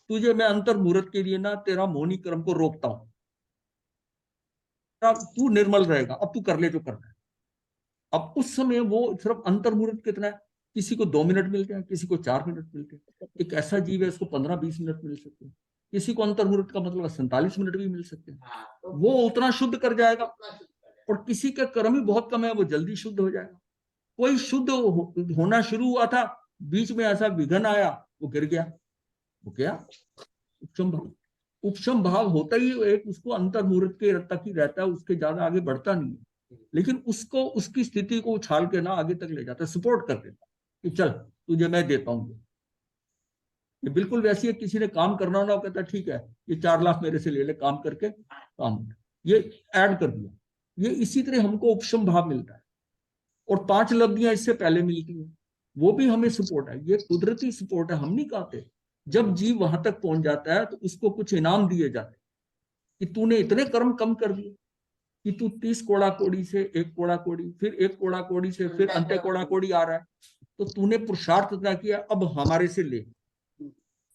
तुझे मैं अंतर मुहूर्त के लिए ना तेरा मोहनी क्रम को रोकता हूं, तू निर्मल रहेगा, अब तू कर ले जो करना है। अब उस समय वो सिर्फ अंतर मुहूर्त कितना है, किसी को 2 मिनट मिलते हैं, किसी को 4 मिनट मिलते हैं। एक ऐसा जीव है इसको 15-20 मिनट मिल सकते हैं, किसी को अंतर मुहूर्त का मतलब 47 मिनट भी मिल सकते हैं। वो उतना शुद्ध कर जाएगा। और किसी का कर्म ही बहुत कम है, वो जल्दी शुद्ध हो जाएगा। कोई शुद्ध होना शुरू हुआ था, बीच में ऐसा विघन आया, वो गिर गया। वो क्या? उपशम भाव। उपशम भाव होता ही एक उसको अंतर मुहूर्त के तक ही रहता है, उसके ज्यादा आगे बढ़ता नहीं है। लेकिन उसको उसकी स्थिति को उछाल के ना आगे तक ले जाता है, सपोर्ट कर देता कि चल तुझे मैं देता हूं। ये बिल्कुल वैसी है, किसी ने काम करना ना, कहता ठीक है ये 4 लाख मेरे से ले ले काम करके, काम ये ऐड कर दिया। ये इसी तरह हमको उपशम भाव मिलता है। और 5 लब्धियां इससे पहले मिलती हैं, वो भी हमें सपोर्ट है। ये कुदरती सपोर्ट है, हम नहीं कहते। जब जीव वहां तक पहुंच जाता है तो उसको कुछ इनाम दिए जाते हैं कि तूने इतने कर्म कम कर दिए कि तू 30 कोड़ा कोड़ी से 1 कोड़ा कोड़ी, फिर 1 कोड़ा कोड़ी से फिर अंत्य कोड़ा कोड़ी आ रहा है, तो तूने पुरुषार्थ इतना किया, अब हमारे से ले।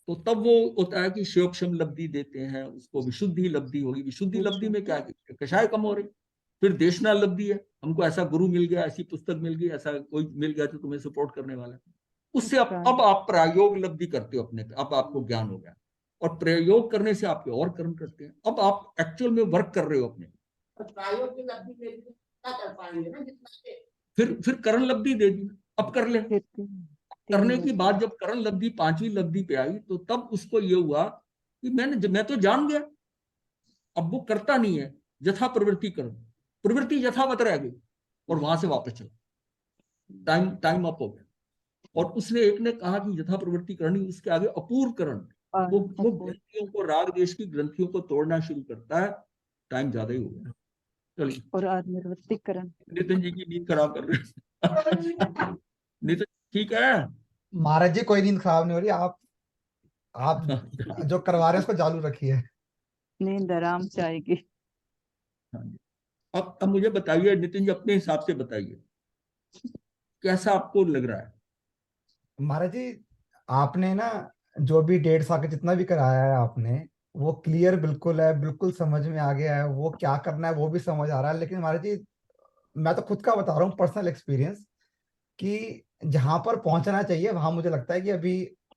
तो तब वो होता है कि शिवक्षम लब्धि देते हैं उसको, विशुद्धि लब्धि होगी। विशुद्धि लब्धि में क्या है? कषाय कम हो रही। फिर देशना लब्धि है, हमको ऐसा गुरु मिल गया, ऐसी पुस्तक मिल गई, ऐसा कोई मिल गया तो तुम्हें सपोर्ट करने वाला है। उससे अब आप प्रयोग लब्धि करते हो अपने पे, अब आपको ज्ञान हो गया। और प्रयोग करने से आपके और कर्म करते हैं, अब आप एक्चुअल में वर्क कर रहे हो अपने। प्रायोग की लब्धि के लिए क्या कर पाएंगे ना, जितना फिर करण लब्धि दे दी, अब कर ले। करने की बाद जब करण लब्धि 5वीं लब्धि पे आई, तो तब उसको ये हुआ कि मैं तो जान गया। अब वो करता नहीं है, यथा प्रवृत्ति कर, प्रवृत्ति यथावत रह गई और वहां से वापस चला, टाइम अप हो गया। और उसने एक ने कहा कि यथा प्रवृत्ति करनी, उसके आगे अपूर्व करण, वो ग्रंथियों को, राग देश की ग्रंथियों को तोड़ना शुरू करता है। टाइम ज्यादा ही हो गया, चलिए। और आत्मनिर्वृत्तिकरण। नितिन जी की नींद खराब कर रहे नितिन ठीक है? महाराज जी कोई नींद खराब नहीं हो रही, आप जो करवा रहे हैं उसको चालू रखिए। नींद आराम से आएगी। हाँ जी। अब मुझे बताइए नितिन जी, अपने हिसाब से बताइए कैसा आपको लग रहा है? महाराज जी आपने ना जो भी 1.5 साल का जितना भी कराया है आपने, वो क्लियर बिल्कुल है, बिल्कुल समझ में आ गया है, वो क्या करना है वो भी समझ आ रहा है। लेकिन महाराज जी मैं तो खुद का बता रहा हूँ, पर्सनल एक्सपीरियंस, कि जहां पर पहुंचना चाहिए वहां मुझे लगता है कि अभी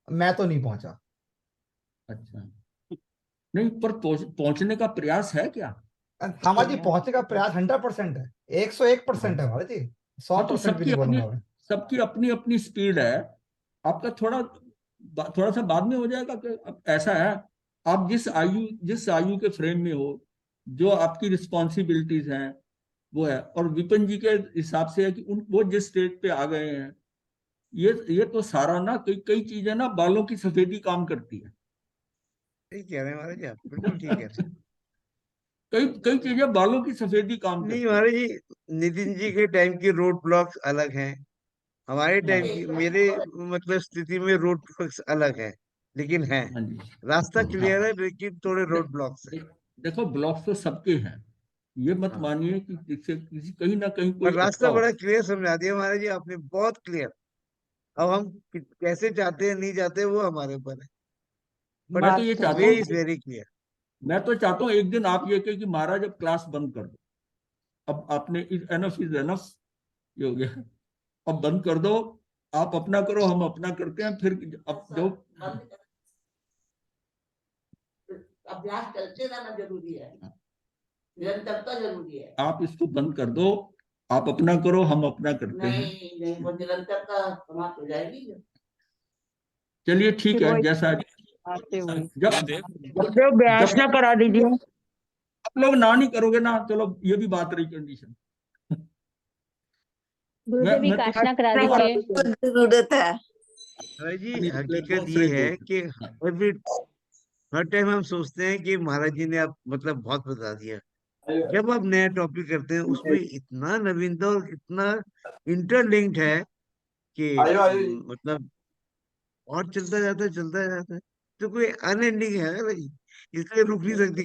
मैं तो नहीं पहुंचा। अच्छा, नहीं पर पहुंचने का प्रयास है क्या? हमारे जी पहुंचने का प्रयास 100% है, 101% है महाराज जी, 100% भी नहीं बोलूंगा मैं। सबकी अपनी अपनी स्पीड है। आपका थोड़ा सा बाद में हो जाएगा कि अब ऐसा है, आप जिस आयु के फ्रेम में हो, जो आपकी रिस्पॉन्सिबिलिटीज हैं वो है। और विपिन जी के हिसाब से है कि वो जिस स्टेज पे आ गए हैं, ये तो सारा ना कई चीजें ना बालों की सफेदी काम करती है। ठीक कह रहे हैं महाराज जी, आप बिल्कुल ठीक कह रहे हैं। कई चीजें बालों की सफेदी काम नहीं करती है। महाराज जी, नितिन जी के टाइम की रोड ब्लॉक्स अलग हैं, हमारे टाइम की, मेरे मतलब स्थिति में रोड ब्लॉक्स अलग है, लेकिन है हाँ जी, रास्ता हाँ। क्लियर है, लेकिन थोड़े रोड ब्लॉक्स है। देखो ब्लॉक्स तो सबके हैं, ये मत हाँ, मानिए कि किसी कहीं ना कहीं पर कोई रास्ता अटका बड़ा हो। क्लियर समझा दिया महाराज जी आपने, बहुत क्लियर। अब हम कैसे चाहते हैं नहीं चाहते वो हमारे ऊपर है, मैं तो बट ये चाहता वे हूँ इज वेरी क्लियर। मैं तो चाहता हूँ एक दिन आप ये कहे कि महाराज अब क्लास बंद कर दो, अब आपने इज एनफ, ये हो गया, अब बंद कर दो, आप अपना करो हम अपना करते हैं। फिर अब जो अभ्यास करते रहना जरूरी है, निरंतरता जरूरी है। आप इसको बंद कर दो, आप अपना करो हम अपना करते हैं। नहीं वो निरंतरता समाप्त हो जाएगी। चलिए ठीक फिर है, वो जैसा आते हुए जब व्यास ना करा दीजिए। आप लोग ना नहीं करोगे ना, चलो ये भी बात रही कंडीशन। गुरुदेव मैं तो विकासना करा दीजिए। जरूरत है। महाराज जी नहीं, हकीकत दूसरे ये है दो। कि हाँ, हर टाइम हम सोचते हैं कि महाराज जी ने आप मतलब बहुत बता दिया। जब आप नया टॉपिक करते हैं उसमें इतना नवीनता और इतना इंटरलिंक्ड है कि मतलब और चलता जाता है। तो कोई अनएंडिंग है ना भाई, इसलिए रुक नहीं सकती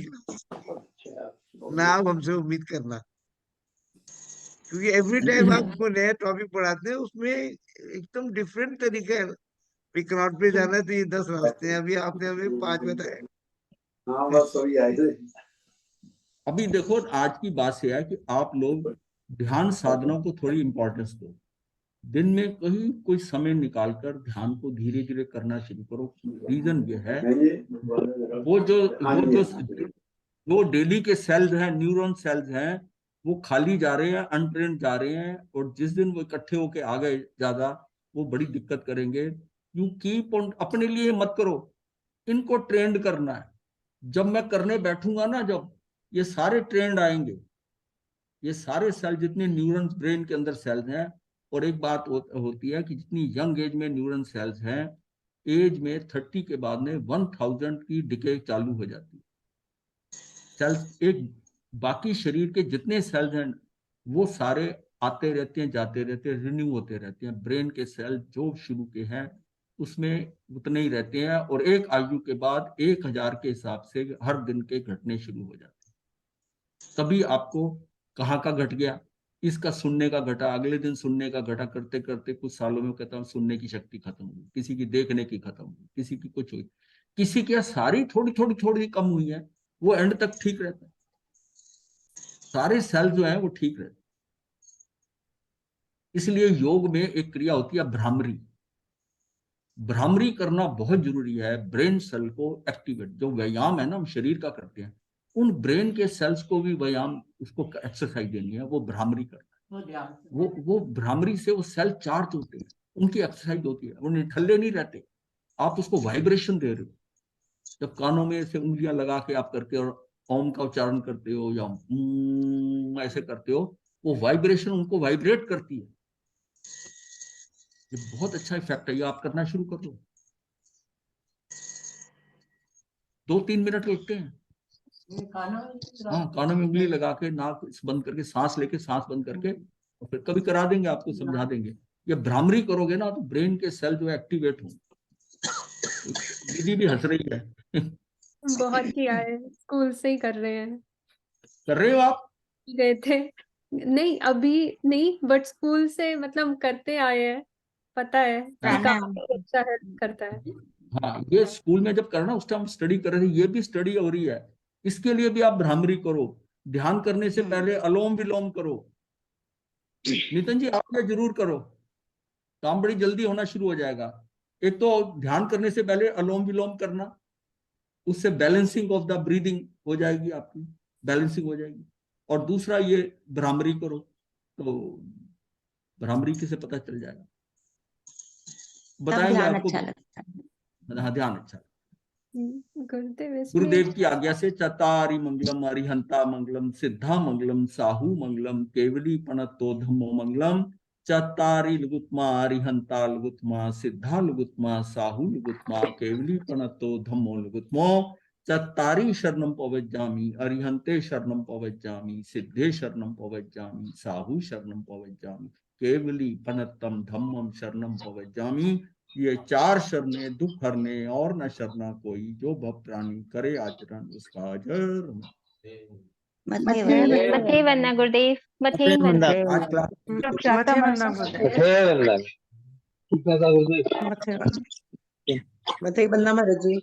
ना आप हमसे उम्मीद करना, क्योंकि एवरी टाइम आपको नया टॉपिक पढ़ाते हैं उसमें एकदम डिफरेंट तरीका है। विक्रांत पे जाना है तो ये 10 रास्ते हैं, अभी आपने हमें 5 बताए। अभी देखो आज की बात से है कि आप लोग ध्यान साधना को थोड़ी इंपॉर्टेंस दो। दिन में कहीं कोई समय निकालकर ध्यान को धीरे धीरे करना शुरू करो। रीजन ये है, वो डेली के सेल्स हैं, न्यूरॉन सेल्स हैं, वो खाली जा रहे हैं, अनट्रेंड जा रहे हैं, और जिस दिन वो इकट्ठे होके आ गए ज्यादा, वो बड़ी दिक्कत करेंगे। यू कीप ऑन, अपने लिए मत करो, इनको ट्रेंड करना है। जब मैं करने बैठूंगा ना, जब ये सारे ट्रेंड आएंगे, ये सारे सेल जितने न्यूरॉन ब्रेन के अंदर सेल्स हैं। और एक बात होती है कि जितनी यंग एज में न्यूरॉन सेल्स हैं, एज में 30 के बाद में 1000 की डिके चालू हो जाती है। सेल्स एक, बाकी शरीर के जितने सेल्स हैं वो सारे आते रहते हैं, जाते रहते हैं, रिन्यू होते रहते हैं। ब्रेन के सेल जो शुरू के हैं उसमें उतने ही रहते हैं, और एक आयु के बाद 1000 के हिसाब से हर दिन के घटने शुरू हो जाते हैं। तभी आपको कहाँ का घट गया, इसका सुनने का घटा, अगले दिन सुनने का घटा, करते करते कुछ सालों में कहता हूँ सुनने की शक्ति खत्म हुई, किसी की देखने की खत्म हुई, किसी की कुछ हुई, किसी की सारी थोड़ी थोड़ी थोड़ी कम हुई है, वो एंड तक ठीक रहता है। सारे सेल जो है वो ठीक रहते हैं। इसलिए योग में एक क्रिया होती है भ्रामरी। भ्रामरी करना बहुत जरूरी है, ब्रेन सेल को एक्टिवेट। जो व्यायाम है ना हम शरीर का करते हैं, उन ब्रेन के सेल्स को भी व्यायाम, उसको एक्सरसाइज देनी है, वो भ्रामरी करना है। वो भ्रामरी से वो सेल चार्ज होते हैं, उनकी एक्सरसाइज होती है, वो निठल्ले नहीं रहते। आप उसको वाइब्रेशन दे रहे हो। जब कानों में से उंगलियां लगा के आप करके और ओम का उच्चारण करते हो या ऐसे करते हो, वो वाइब्रेशन उनको वाइब्रेट करती है। ये बहुत अच्छा इफेक्ट है, ये आप करना शुरू कर दो। 2-3 मिनट लगते हैं। हाँ, कानों में उंगली लगा के, नाक बंद करके, सांस लेके, सांस बंद करके, और फिर कभी करा देंगे, आपको समझा देंगे। ये भ्रामरी करोगे ना तो ब्रेन के सेल जो है एक्टिवेट होंगे। दीदी भी हंस रही है। बहुत किया है, स्कूल से ही कर रहे हैं। कर रहे हो आप? गए थे, नहीं अभी नहीं, बट स्कूल से मतलब करते आए हैं, पता है कि काफी अच्छा हेल्प करता है। हाँ, ये स्कूल में जब करना उस टाइम स्टडी कर रहे थे, ये भी स्टडी हो रही है। इसके लिए भी आप भ्रामरी करो। ध्यान करने से पहले अलोम विलोम करो। नितिन जी, आप ये जरूर करो, काम बड़ी जल्दी होना शुरू हो जाएगा। एक तो ध्यान करने से पहले अलोम विलोम करना, उससे बैलेंसिंग ऑफ द ब्रीदिंग हो जाएगी, आपकी बैलेंसिंग हो जाएगी। और दूसरा ये भ्रामरी करो, तो भ्रामरी से पता चल जाएगा, बताएंगे ध्यान आपको। अच्छा लगता है। हाँ, ध्यान अच्छा। गुरुदेव इसमें गुरुदेव की आज्ञा से चतारी मंगलम, अरिहंता मंगलम, सिद्धा मंगलम, साहू मंगलम, केवली पणतो धम्मो मंगलम। चतारी लुगुत्मा, अरिहंता लुगुत्मा, सिद्धा लुगुत्मा, साहू लुगुत्मा, केवली पणतो धम्मो लुगुत्मो। चतारी शरणम पवज्जामि, अरिहंते शरणम पवज्जामि, सिद्धे शरणम पवज्जामि, साहू शरणम पवज्जामि, केवली पणतम धम्मम शरणम पवज्जामि। ये 4 शरणे दुख हरने और न शरणा कोई, जो भव प्राणी करे आचरण उसका अजर। मत ही बनना गुरुदेव, मत ही बनना। आज क्लास मथे बनना गुरुदेव, मथे बनना महाराज जी।